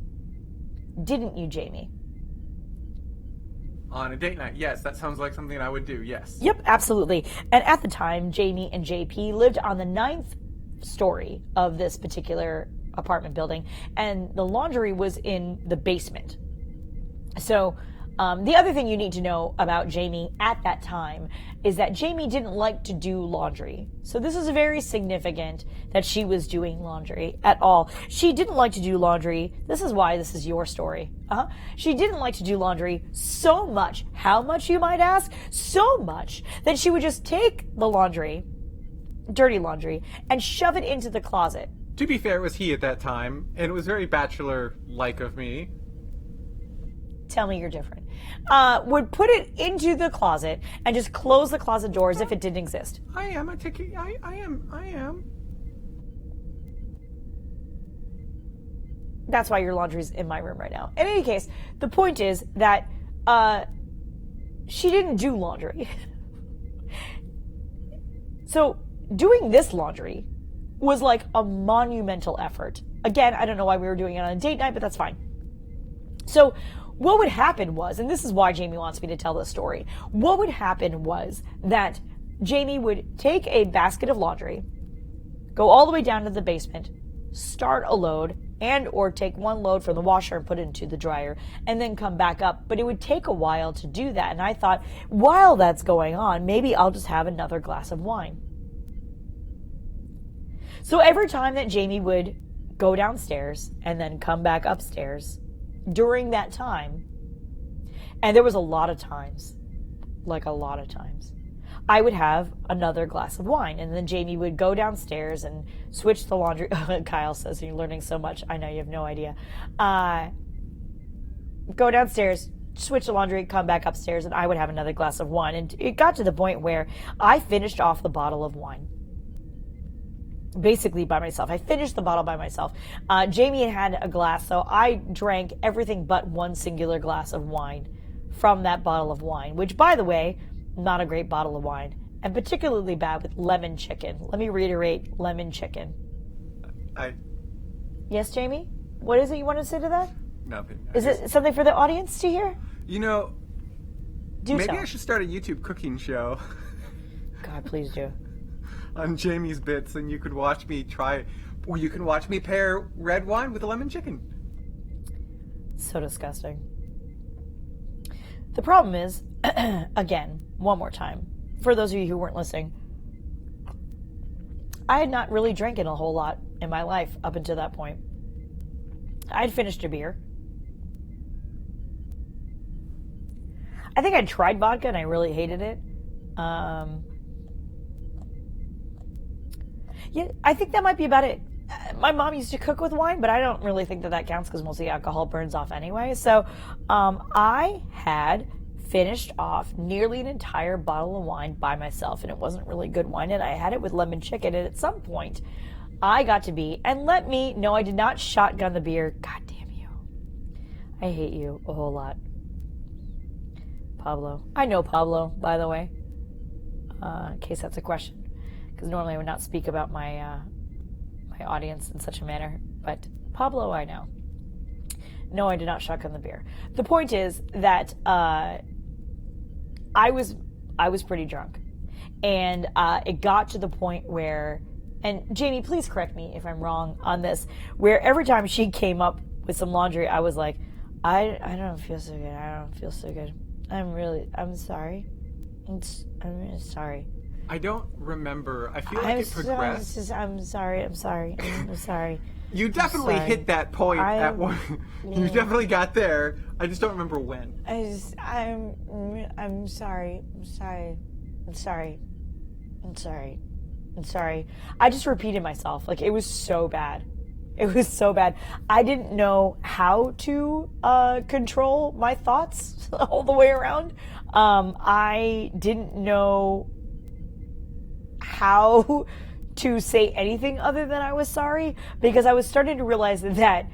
Didn't you, Jami? On a date night, yes. That sounds like something I would do, yes. Yep, absolutely. And at the time, Jami and JP lived on the 9th story of this particular apartment building, and the laundry was in the basement. So the other thing you need to know about Jami at that time is that Jami didn't like to do laundry. So this is very significant that she was doing laundry at all. She didn't like to do laundry. This is why this is your story. She didn't like to do laundry so much. How much, you might ask? So much that she would just take the laundry, dirty laundry, and shove it into the closet. To be fair, it was he at that time, and it was very bachelor-like of me. Tell me you're different. Would put it into the closet and just close the closet door as if it didn't exist. I am. I am. That's why your laundry's in my room right now. In any case, the point is that she didn't do laundry. So doing this laundry was like a monumental effort. Again, I don't know why we were doing it on a date night, but that's fine. So what would happen was, and this is why Jami wants me to tell this story, what would happen was that Jami would take a basket of laundry, go all the way down to the basement, start a load, and or take one load from the washer and put it into the dryer, and then come back up. But it would take a while to do that. And I thought, while that's going on, maybe I'll just have another glass of wine. So every time that Jami would go downstairs and then come back upstairs during that time, and there was a lot of times, I would have another glass of wine, and then Jami would go downstairs and switch the laundry. Kyle says, you're learning so much. I know you have no idea. Go downstairs, switch the laundry, come back upstairs, and I would have another glass of wine. And it got to the point where I finished off the bottle of wine. Basically by myself. I finished the bottle by myself. Jami had a glass, so I drank everything but one singular glass of wine from that bottle of wine, which, by the way, not a great bottle of wine, and particularly bad with lemon chicken. Let me reiterate, lemon chicken. Yes, Jami? What is it you want to say to that? Nothing. Is it something for the audience to hear? Maybe I should start a YouTube cooking show. God, please do. On Jami's bits, and you could watch me you can watch me pair red wine with a lemon chicken. So disgusting. The problem is, again, one more time, for those of you who weren't listening, I had not really drinking a whole lot in my life up until that point. I had finished a beer. I think I tried vodka and I really hated it. Yeah, I think that might be about it. My mom used to cook with wine, but I don't really think that counts because most of the alcohol burns off anyway. So I had finished off nearly an entire bottle of wine by myself, and it wasn't really good wine, and I had it with lemon chicken, and at some point I got to be, and no, I did not shotgun the beer. God damn you. I hate you a whole lot. Pablo. I know Pablo, by the way, in case that's a question, because normally I would not speak about my my audience in such a manner, but Pablo I know. No, I did not shotgun the beer. The point is that I was pretty drunk, and it got to the point where, and Jami, please correct me if I'm wrong on this, where every time she came up with some laundry, I was like, I don't feel so good. I don't feel so good. I'm sorry. I'm really sorry. I don't remember. I feel like it progressed. I'm sorry. You definitely hit that point at one. You definitely got there. I just don't remember when. I'm sorry. I just repeated myself. Like, it was so bad. I didn't know how to control my thoughts all the way around. I didn't know how to say anything other than I was sorry, because I was starting to realize that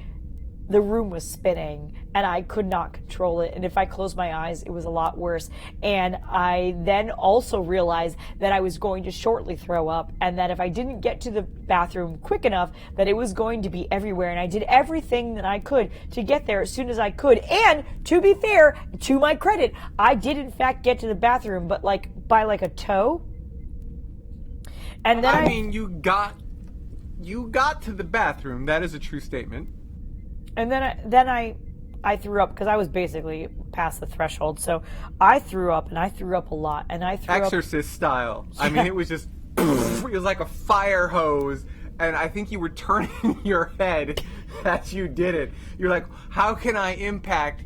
the room was spinning and I could not control it. And if I closed my eyes, it was a lot worse. And I then also realized that I was going to shortly throw up, and that if I didn't get to the bathroom quick enough, that it was going to be everywhere. And I did everything that I could to get there as soon as I could. And to be fair, to my credit, I did in fact get to the bathroom, but by a toe. And then you got to the bathroom. That is a true statement. And then I threw up because I was basically past the threshold. So I threw up, and I threw up a lot, and I threw Exorcist style. Yeah. I mean, it was just it was like a fire hose, and I think you were turning your head as you did it. You're like, how can I impact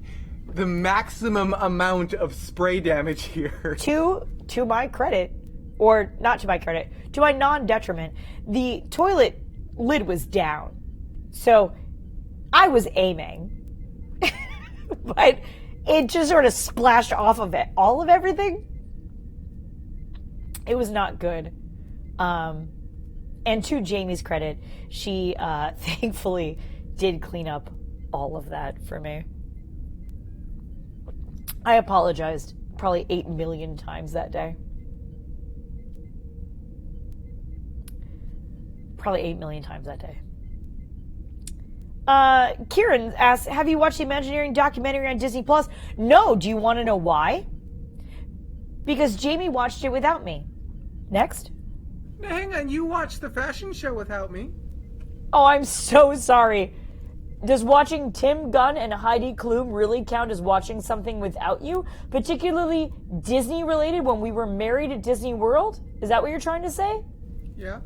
the maximum amount of spray damage here? To my credit, or not to my credit, to my non-detriment, the toilet lid was down. So I was aiming, but it just sort of splashed off of it, all of everything. It was not good. And to Jami's credit, she thankfully did clean up all of that for me. I apologized probably 8 million times that day. Probably 8 million times that day. Kieran asks, have you watched the Imagineering documentary on Disney Plus? No. Do you want to know why? Because Jami watched it without me. Next. Hang on, you watched the fashion show without me. Oh, I'm so sorry. Does watching Tim Gunn and Heidi Klum really count as watching something without you? Particularly Disney related when we were married at Disney World? Is that what you're trying to say? Yeah.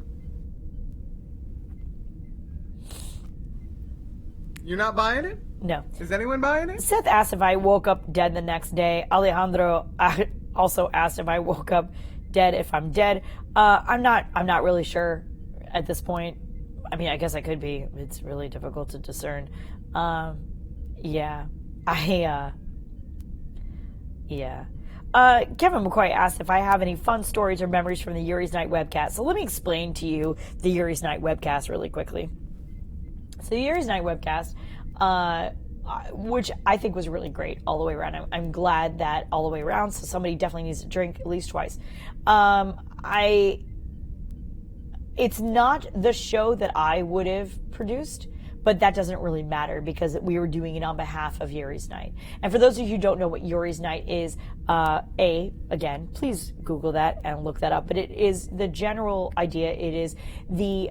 You're not buying it? No. Is anyone buying it? Seth asked if I woke up dead the next day. Alejandro also asked if I woke up dead if I'm dead. I'm not really sure at this point. I mean, I guess I could be. It's really difficult to discern. Yeah. Kevin McCoy asked if I have any fun stories or memories from the Yuri's Night webcast. So let me explain to you the Yuri's Night webcast really quickly. So the Yuri's Night webcast, which I think was really great all the way around. I'm glad that all the way around, so somebody definitely needs to drink at least twice. It's not the show that I would have produced, but that doesn't really matter because we were doing it on behalf of Yuri's Night. And for those of you who don't know what Yuri's Night is, again, please Google that and look that up. But it is the general idea. It is the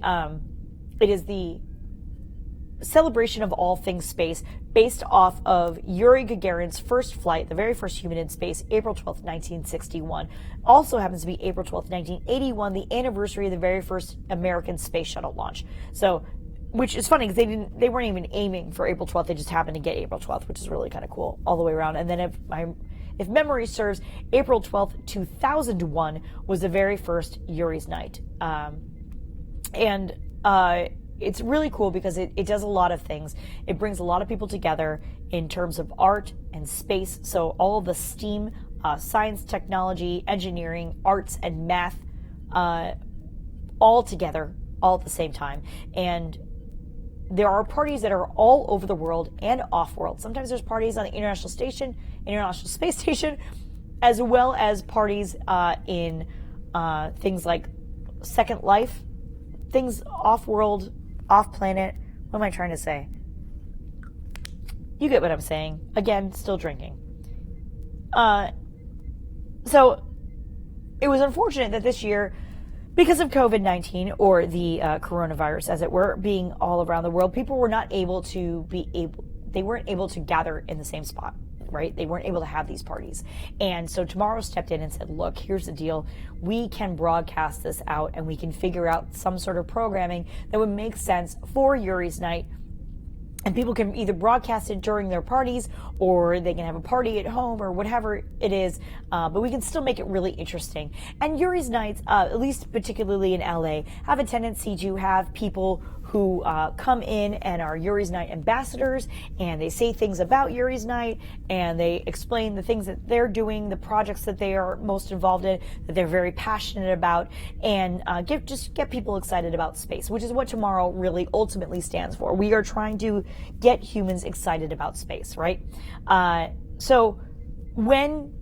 celebration of all things space based off of Yuri Gagarin's first flight, the very first human in space, April 12th, 1961. Also happens to be April 12th, 1981, the anniversary of the very first American space shuttle launch. So, which is funny because they weren't even aiming for April 12th, they just happened to get April 12th, which is really kind of cool all the way around. And then if memory serves, April 12th, 2001 was the very first Yuri's Night. It's really cool because it does a lot of things. It brings a lot of people together in terms of art and space. So all of the STEAM, science, technology, engineering, arts, and math, all together, all at the same time. And there are parties that are all over the world and off-world. Sometimes there's parties on the International Space Station, as well as parties in things like Second Life, things off-world, off-planet. What am I trying to say? You get what I'm saying. Again, still drinking. So it was unfortunate that this year, because of COVID-19 or the coronavirus, as it were, being all around the world, people were not able to they weren't able to gather in the same spot, right? They weren't able to have these parties. And so Tomorrow stepped in and said, look, here's the deal. We can broadcast this out and we can figure out some sort of programming that would make sense for Yuri's Night. And people can either broadcast it during their parties or they can have a party at home or whatever it is. But we can still make it really interesting. And Yuri's Nights, at least particularly in LA, have a tendency to have people who come in and are Yuri's Night ambassadors, and they say things about Yuri's Night, and they explain the things that they're doing, the projects that they are most involved in, that they're very passionate about, and get people excited about space, which is what Tomorrow really ultimately stands for. We are trying to get humans excited about space, right? So when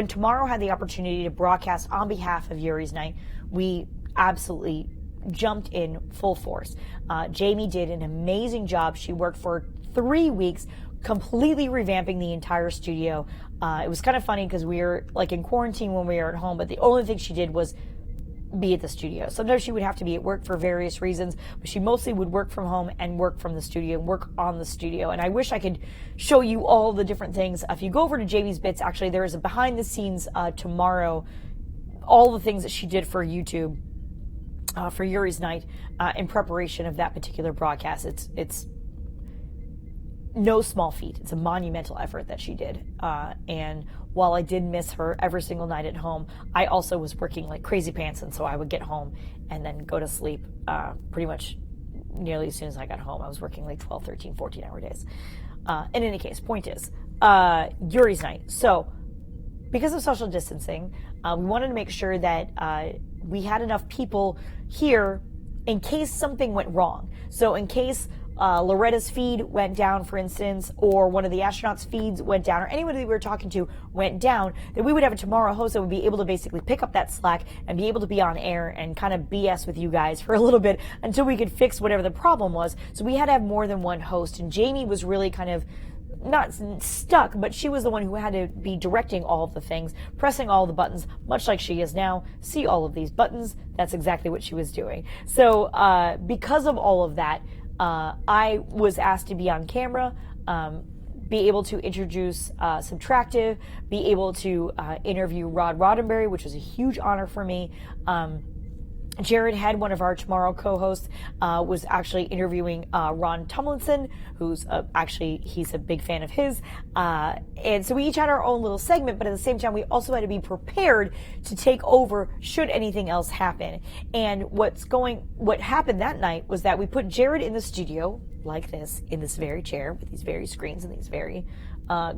Tomorrow had the opportunity to broadcast on behalf of Yuri's Night, we absolutely jumped in full force. Jami did an amazing job. She worked for 3 weeks, completely revamping the entire studio. It was kind of funny because we were like in quarantine when we were at home, but the only thing she did was be at the studio. Sometimes she would have to be at work for various reasons, but she mostly would work from home and work from the studio and work on the studio. And I wish I could show you all the different things. If you go over to Jami's Bits, actually, there is a behind the scenes Tomorrow, all the things that she did for YouTube. For Yuri's Night, in preparation of that particular broadcast. It's no small feat. It's a monumental effort that she did. And while I did miss her every single night at home, I also was working like crazy pants, and so I would get home and then go to sleep pretty much nearly as soon as I got home. I was working like 12, 13, 14-hour days. In any case, point is, Yuri's night. So, because of social distancing, we wanted to make sure that we had enough people here in case something went wrong. So in case Loretta's feed went down, for instance, or one of the astronauts' feeds went down, or anybody we were talking to went down, that we would have a tomorrow host that would be able to basically pick up that slack and be able to be on air and kind of BS with you guys for a little bit until we could fix whatever the problem was. So we had to have more than one host, and Jami was really kind of not stuck, but she was the one who had to be directing all of the things, pressing all the buttons, much like she is now. See all of these buttons? That's exactly what she was doing. So because of all of that, I was asked to be on camera, be able to introduce Subtractive, be able to interview Roddenberry, which was a huge honor for me. Jared Head, one of our Tomorrow co-hosts, was actually interviewing Ron Tomlinson, who's he's a big fan of his. And so we each had our own little segment, but at the same time, we also had to be prepared to take over should anything else happen. And what happened that night was that we put Jared in the studio like this, in this very chair with these very screens and these very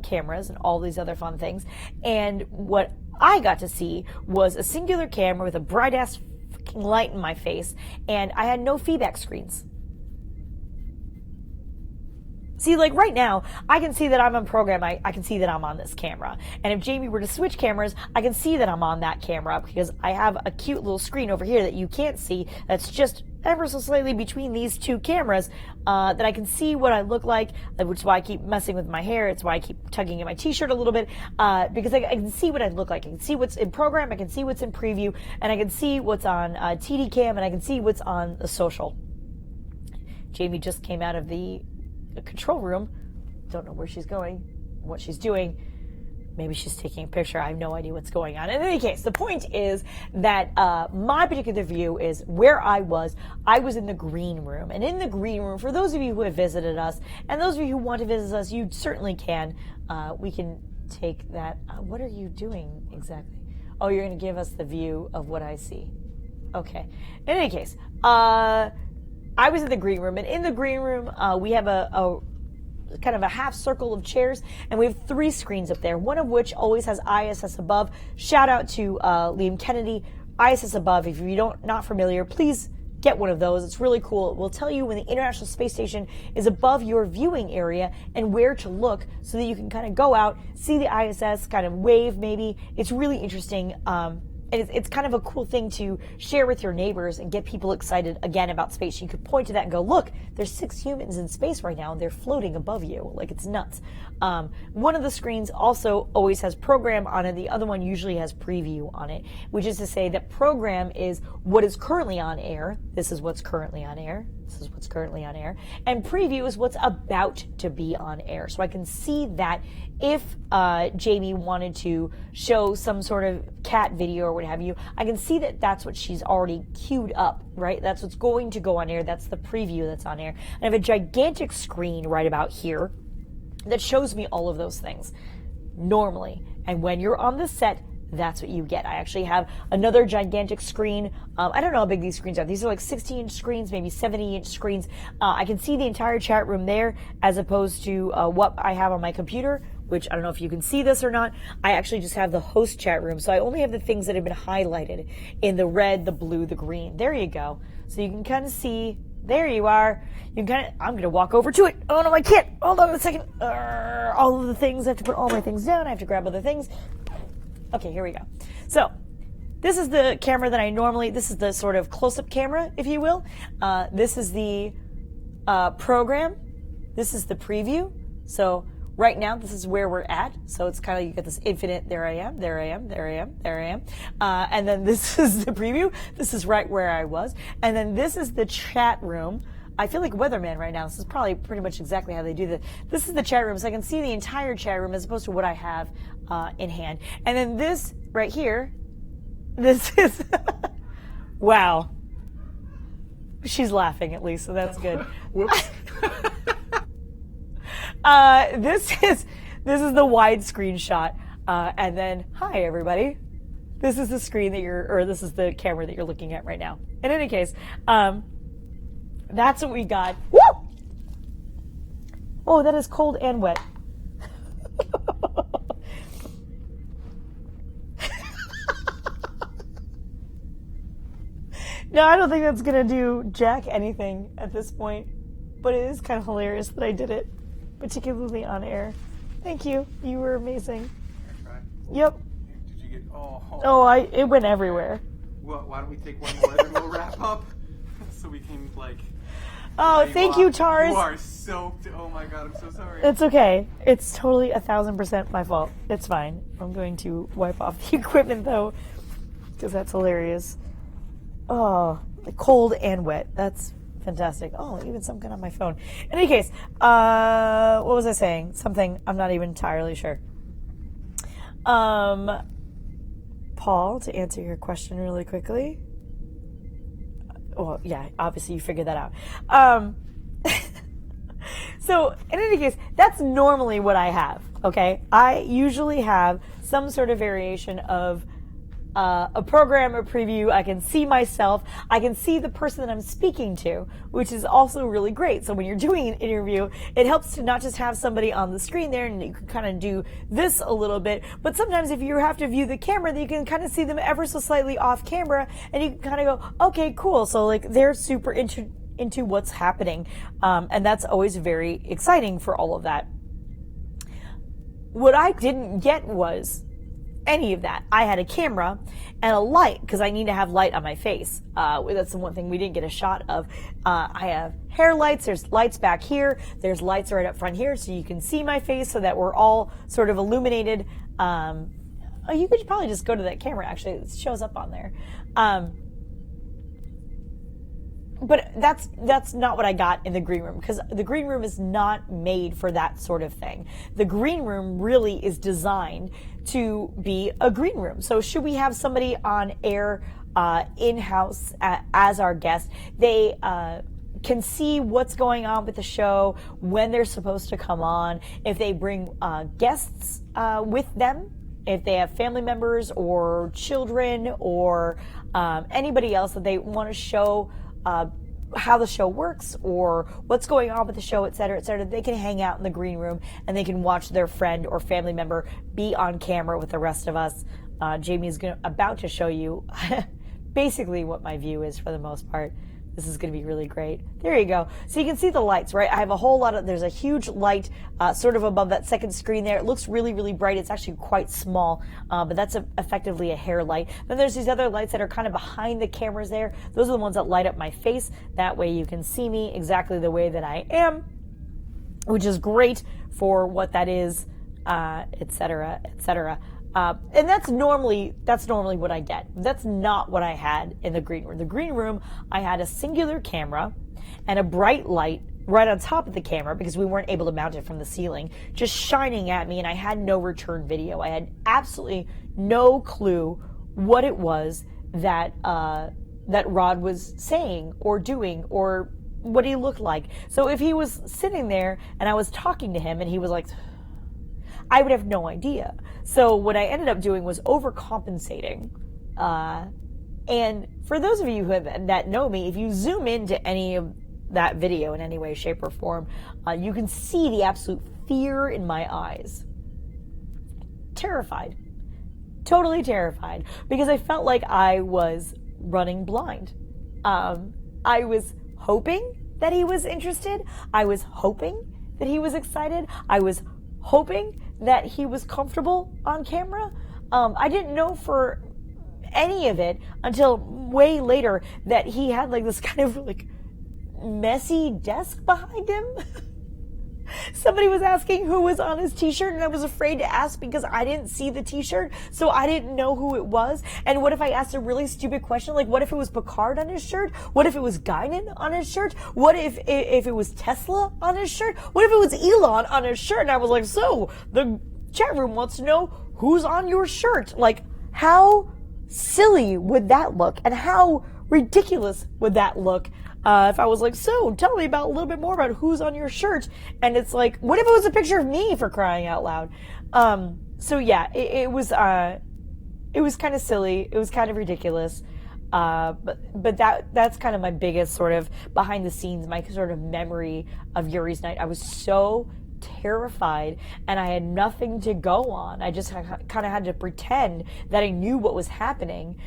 cameras and all these other fun things. And what I got to see was a singular camera with a bright ass light in my face, and I had no feedback screens. See, like right now, I can see that I'm on program. I can see that I'm on this camera. And if Jami were to switch cameras, I can see that I'm on that camera because I have a cute little screen over here that you can't see that's just ever so slightly between these two cameras that I can see what I look like, which is why I keep messing with my hair. It's why I keep tugging in my t-shirt a little bit because I can see what I look like. I can see what's in program, I can see what's in preview, and I can see what's on TD Cam, and I can see what's on the social. Jami just came out of the control room. Don't know where she's going, what she's doing. Maybe she's taking a picture. I have no idea what's going on. In any case, the point is that my particular view is where I was. I was in the green room. And in the green room, for those of you who have visited us, and those of you who want to visit us, you certainly can. We can take that. What are you doing exactly? Oh, you're going to give us the view of what I see. Okay. In any case, I was in the green room, and in the green room, we have a kind of a half circle of chairs, and we have 3 screens up there, one of which always has ISS above. Shout out to Liam Kennedy, ISS above. If you're not familiar, please get one of those. It's really cool. It will tell you when the International Space Station is above your viewing area and where to look so that you can kind of go out, see the ISS, kind of wave maybe. It's really interesting. And it's kind of a cool thing to share with your neighbors and get people excited again about space. You could point to that and go, look, there's 6 humans in space right now and they're floating above you. Like, it's nuts. One of the screens also always has program on it. The other one usually has preview on it, which is to say that program is what is currently on air. This is what's currently on air. This is what's currently on air. And preview is what's about to be on air. So I can see that if Jami wanted to show some sort of cat video or what have you, I can see that that's what she's already queued up, right? That's what's going to go on air. That's the preview that's on air. And I have a gigantic screen right about here that shows me all of those things normally. And when you're on the set, that's what you get. I actually have another gigantic screen. I don't know how big these screens are. These are like 60-inch screens, maybe 70-inch screens. I can see the entire chat room there as opposed to what I have on my computer, which I don't know if you can see this or not. I actually just have the host chat room. So I only have the things that have been highlighted in the red, the blue, the green. There you go. So you can kind of see. There you are. You can kind of, I'm going to walk over to it. Oh no, I can't. Hold on a second. All of the things. I have to put all my things down. I have to grab other things. Okay, here we go. So this is the camera that this is the sort of close-up camera, if you will. This is the program. This is the preview. So right now, this is where we're at. So it's kind of, you get this infinite, there I am, there I am, there I am, there I am. And then this is the preview. This is right where I was. And then this is the chat room. I feel like weatherman right now. This is probably pretty much exactly how they do this. This is the chat room, so I can see the entire chat room as opposed to what I have in hand. And then this right here, this is, wow. She's laughing at least, so that's good. Whoops. This is the wide screenshot. And then, hi everybody. This is the screen that this is the camera that you're looking at right now. In any case, that's what we got. Woo! Oh, that is cold and wet. No, I don't think that's going to do jack anything at this point. But it is kind of hilarious that I did it, particularly on air. Thank you. You were amazing. Yep. Did you get... It went everywhere. Well, why don't we take one more and we'll wrap up so we can, Oh, thank you, Tars. You are soaked. Oh, my God. I'm so sorry. It's okay. It's totally 1,000% my fault. It's fine. I'm going to wipe off the equipment, though, because that's hilarious. Oh, cold and wet. That's fantastic. Oh, even something on my phone. In any case, what was I saying? Something I'm not even entirely sure. Paul, to answer your question really quickly. Well, yeah, obviously you figured that out. So, in any case, that's normally what I have, okay? I usually have some sort of variation of a program, a preview. I can see myself. I can see the person that I'm speaking to, which is also really great. So when you're doing an interview, it helps to not just have somebody on the screen there and you can kind of do this a little bit, but sometimes if you have to view the camera, then you can kind of see them ever so slightly off camera and you can kind of go, okay, cool. So they're super into what's happening. And that's always very exciting for all of that. What I didn't get was any of that. I had a camera and a light because I need to have light on my face. That's the one thing we didn't get a shot of. I have hair lights. There's lights back here. There's lights right up front here so you can see my face so that we're all sort of illuminated. You could probably just go to that camera. Actually, it shows up on there. But that's not what I got in the green room because the green room is not made for that sort of thing. The green room really is designed to be a green room. So should we have somebody on air in-house as our guest, they can see what's going on with the show, when they're supposed to come on, if they bring guests with them, if they have family members or children or anybody else that they want to show how the show works or what's going on with the show, et cetera, they can hang out in the green room and they can watch their friend or family member be on camera with the rest of us. Jami is about to show you basically what my view is for the most part. This is going to be really great. There you go. So you can see the lights, right? I have a whole lot of, there's a huge light sort of above that second screen there. It looks really, really bright. It's actually quite small, but that's effectively a hair light. Then there's these other lights that are kind of behind the cameras there. Those are the ones that light up my face. That way you can see me exactly the way that I am, which is great for what that is, et cetera, et cetera. And that's normally what I get. That's not what I had in the green room. The green room, I had a singular camera and a bright light right on top of the camera because we weren't able to mount it from the ceiling, just shining at me, and I had no return video. I had absolutely no clue what it was that Rod was saying or doing or what he looked like. So if he was sitting there and I was talking to him and he was like, I would have no idea. So what I ended up doing was overcompensating. And for those of you that know me, if you zoom into any of that video in any way, shape, or form, you can see the absolute fear in my eyes. Terrified. Totally terrified. Because I felt like I was running blind. I was hoping that he was interested. I was hoping that he was excited. I was hoping that he was comfortable on camera. I didn't know for any of it until way later that he had like this kind of like messy desk behind him. Somebody was asking who was on his t-shirt and I was afraid to ask because I didn't see the t-shirt, so I didn't know who it was. And what if I asked a really stupid question, like what if it was Picard on his shirt? What if it was Guinan on his shirt? What if it was Tesla on his shirt? What if it was Elon on his shirt? And I was like, so the chat room wants to know who's on your shirt. Like, how silly would that look? And how ridiculous would that look? If I was like, so tell me about a little bit more about who's on your shirt. And it's like, what if it was a picture of me, for crying out loud? So yeah, it was kind of silly. It was kind of ridiculous. But that's kind of my biggest sort of behind the scenes, my sort of memory of Yuri's night. I was so terrified and I had nothing to go on. I just kind of had to pretend that I knew what was happening.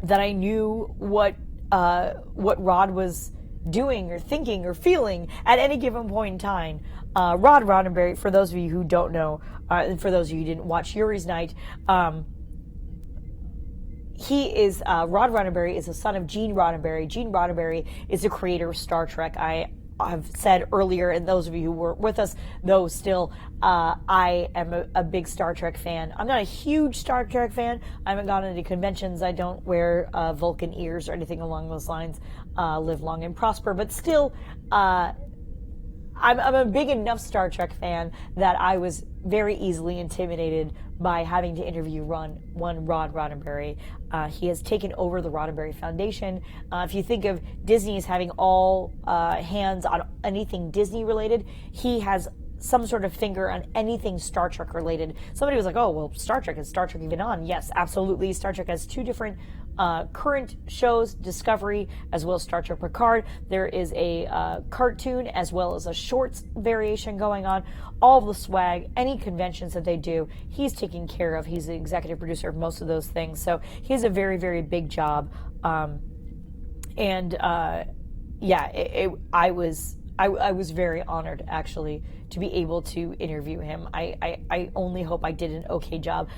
that I knew what Rod was doing or thinking or feeling at any given point in time. Rod Roddenberry, for those of you who don't know, and for those of you who didn't watch Yuri's Night, Rod Roddenberry is the son of Gene Roddenberry. Gene Roddenberry is the creator of Star Trek. I've said earlier, and those of you who were with us, though still, I am a big Star Trek fan. I'm not a huge Star Trek fan. I haven't gone into conventions. I don't wear Vulcan ears or anything along those lines. Live long and prosper. But still, I'm a big enough Star Trek fan that I was very easily intimidated by having to interview one Rod Roddenberry. He has taken over the Roddenberry Foundation. If you think of Disney as having all hands on anything Disney related, he has some sort of finger on anything Star Trek related. Somebody was like, oh, well, Star Trek, is Star Trek even on? Yes, absolutely. Star Trek has two different current shows, Discovery as well as Star Trek Picard. There is a cartoon as well as a shorts variation going on. All of the swag, any conventions that they do, he's taking care of. He's the executive producer of most of those things. So he has a very, very big job. I was very honored, actually, to be able to interview him. I only hope I did an okay job.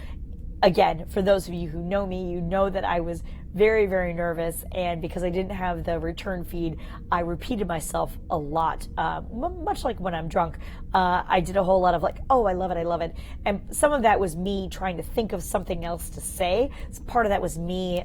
Again, for those of you who know me, you know that I was very, very nervous, and because I didn't have the return feed, I repeated myself a lot, much like when I'm drunk. I did a whole lot of like, oh, I love it, and some of that was me trying to think of something else to say. Part of that was me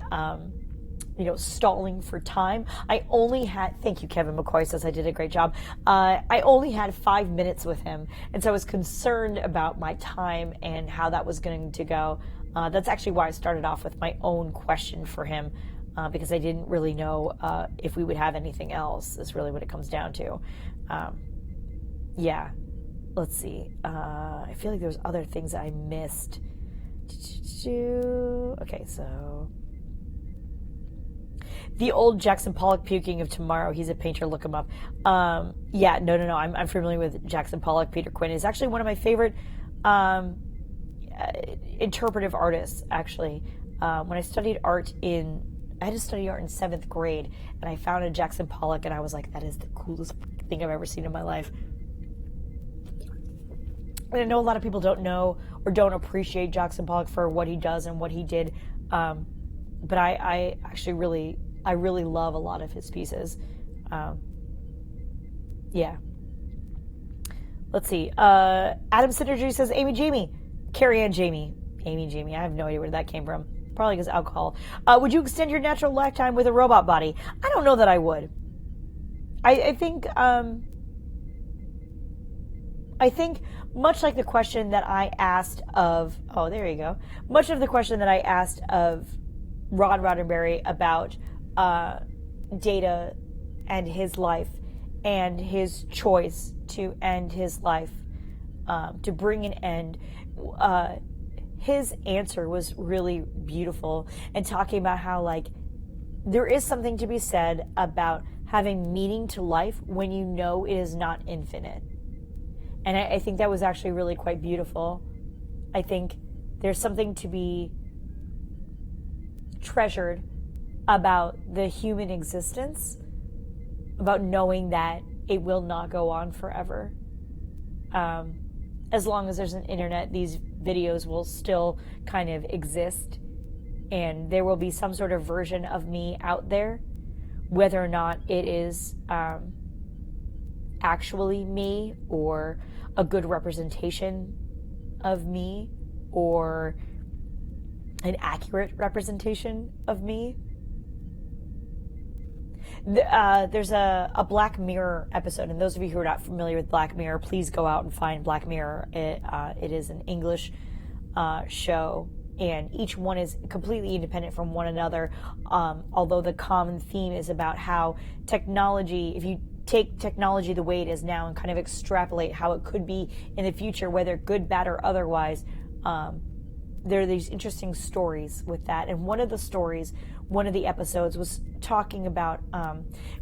stalling for time. I only had, thank you, Kevin McCoy says I did a great job. I only had 5 minutes with him, and so I was concerned about my time and how that was going to go. That's actually why I started off with my own question for him, because I didn't really know if we would have anything else, is really what it comes down to. Let's see. I feel like there was other things I missed. Okay, so the old Jackson Pollock puking of tomorrow. He's a painter. Look him up. No. I'm familiar with Jackson Pollock. Peter Quinn is actually one of my favorite interpretive artists, actually. When I studied art I had to study art in 7th grade, and I found a Jackson Pollock, and I was like, that is the coolest thing I've ever seen in my life. And I know a lot of people don't know or don't appreciate Jackson Pollock for what he does and what he did, but I actually really love a lot of his pieces. Let's see. Adam Synergy says, Jami. Cariann Jami. I have no idea where that came from. Probably because alcohol. Would you extend your natural lifetime with a robot body? I don't know that I would. I think much like the question that I asked of, much of the question that I asked of Rod Roddenberry about Data and his life and his choice to end his life, to bring an end, his answer was really beautiful, and talking about how, like, there is something to be said about having meaning to life when you know it is not infinite. And I think that was actually really quite beautiful. I think there's something to be treasured about the human existence, about knowing that it will not go on forever. As long as there's an internet, these videos will still kind of exist, and there will be some sort of version of me out there, whether or not it is actually me or a good representation of me or an accurate representation of me. There's a Black Mirror episode, and those of you who are not familiar with Black Mirror, please go out and find Black Mirror. It is an English show, and each one is completely independent from one another, although the common theme is about how technology, if you take technology the way it is now and kind of extrapolate how it could be in the future, whether good, bad, or otherwise, there are these interesting stories with that. And one of the episodes was talking about,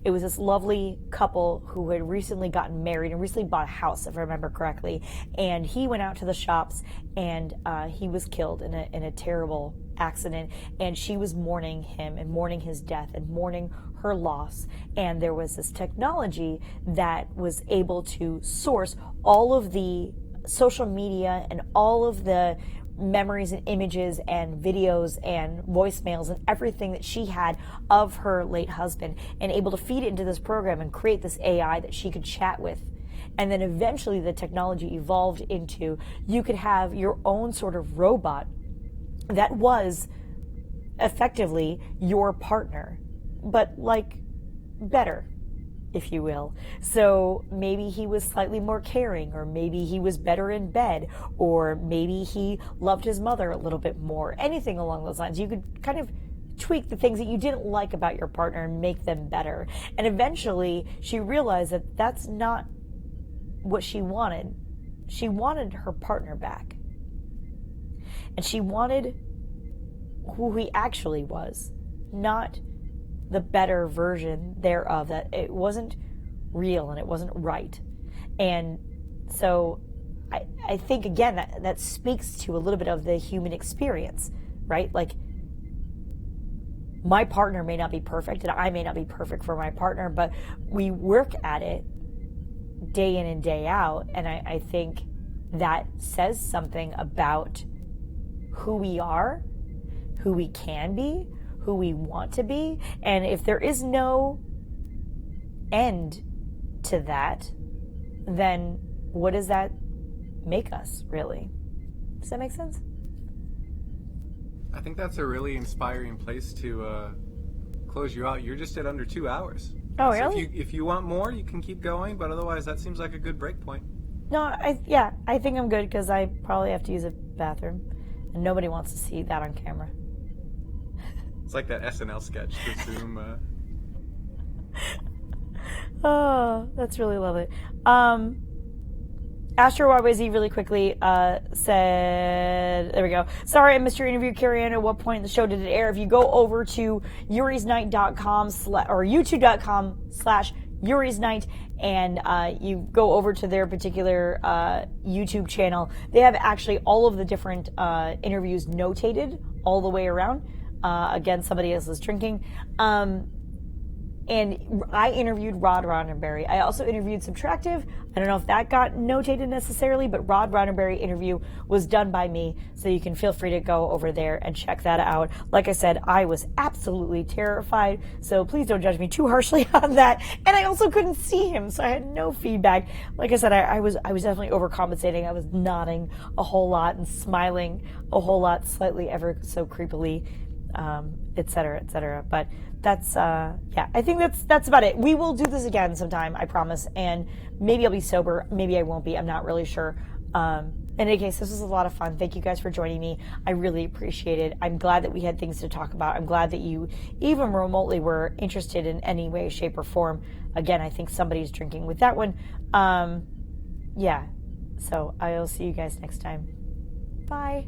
it was this lovely couple who had recently gotten married and recently bought a house, if I remember correctly. And he went out to the shops, and he was killed in a terrible accident, and she was mourning him and mourning his death and mourning her loss. And there was this technology that was able to source all of the social media and all of the memories and images and videos and voicemails and everything that she had of her late husband, and able to feed it into this program and create this AI that she could chat with. And then eventually the technology evolved into, you could have your own sort of robot that was effectively your partner, but like better, if you will. So maybe he was slightly more caring, or maybe he was better in bed, or maybe he loved his mother a little bit more, anything along those lines. You could kind of tweak the things that you didn't like about your partner and make them better. And eventually she realized that that's not what she wanted. She wanted her partner back. And she wanted who he actually was, not the better version thereof, that it wasn't real and it wasn't right. And so I think, again, that speaks to a little bit of the human experience, right? Like, my partner may not be perfect and I may not be perfect for my partner, but we work at it day in and day out. And I think that says something about who we are, who we can be, who we want to be. And if there is no end to that, then what does that make us, really? Does that make sense? I think that's a really inspiring place to close you out. You're just at under 2 hours. Oh, so really? If you want more, you can keep going, but otherwise that seems like a good break point. No, I think I'm good, because I probably have to use a bathroom, and nobody wants to see that on camera. It's like that SNL sketch, the Zoom. Oh, that's really lovely. Astro YYZ really quickly said, there we go. Sorry, I missed your interview, Cariann. At what point in the show did it air? If you go over to yurisnight.com or youtube.com/yurisnight and you go over to their particular YouTube channel, they have actually all of the different interviews notated all the way around. Again, somebody else is drinking. And I interviewed Roddenberry. I also interviewed Subtractive. I don't know if that got notated necessarily, but Roddenberry interview was done by me, so you can feel free to go over there and check that out. Like I said, I was absolutely terrified, so please don't judge me too harshly on that. And I also couldn't see him, so I had no feedback. Like I said, I was definitely overcompensating. I was nodding a whole lot and smiling a whole lot, slightly ever so creepily, et cetera, et cetera. But that's, I think that's about it. We will do this again sometime, I promise. And maybe I'll be sober. Maybe I won't be. I'm not really sure. In any case, this was a lot of fun. Thank you guys for joining me. I really appreciate it. I'm glad that we had things to talk about. I'm glad that you even remotely were interested in any way, shape, or form. Again, I think somebody's drinking with that one. So I'll see you guys next time. Bye.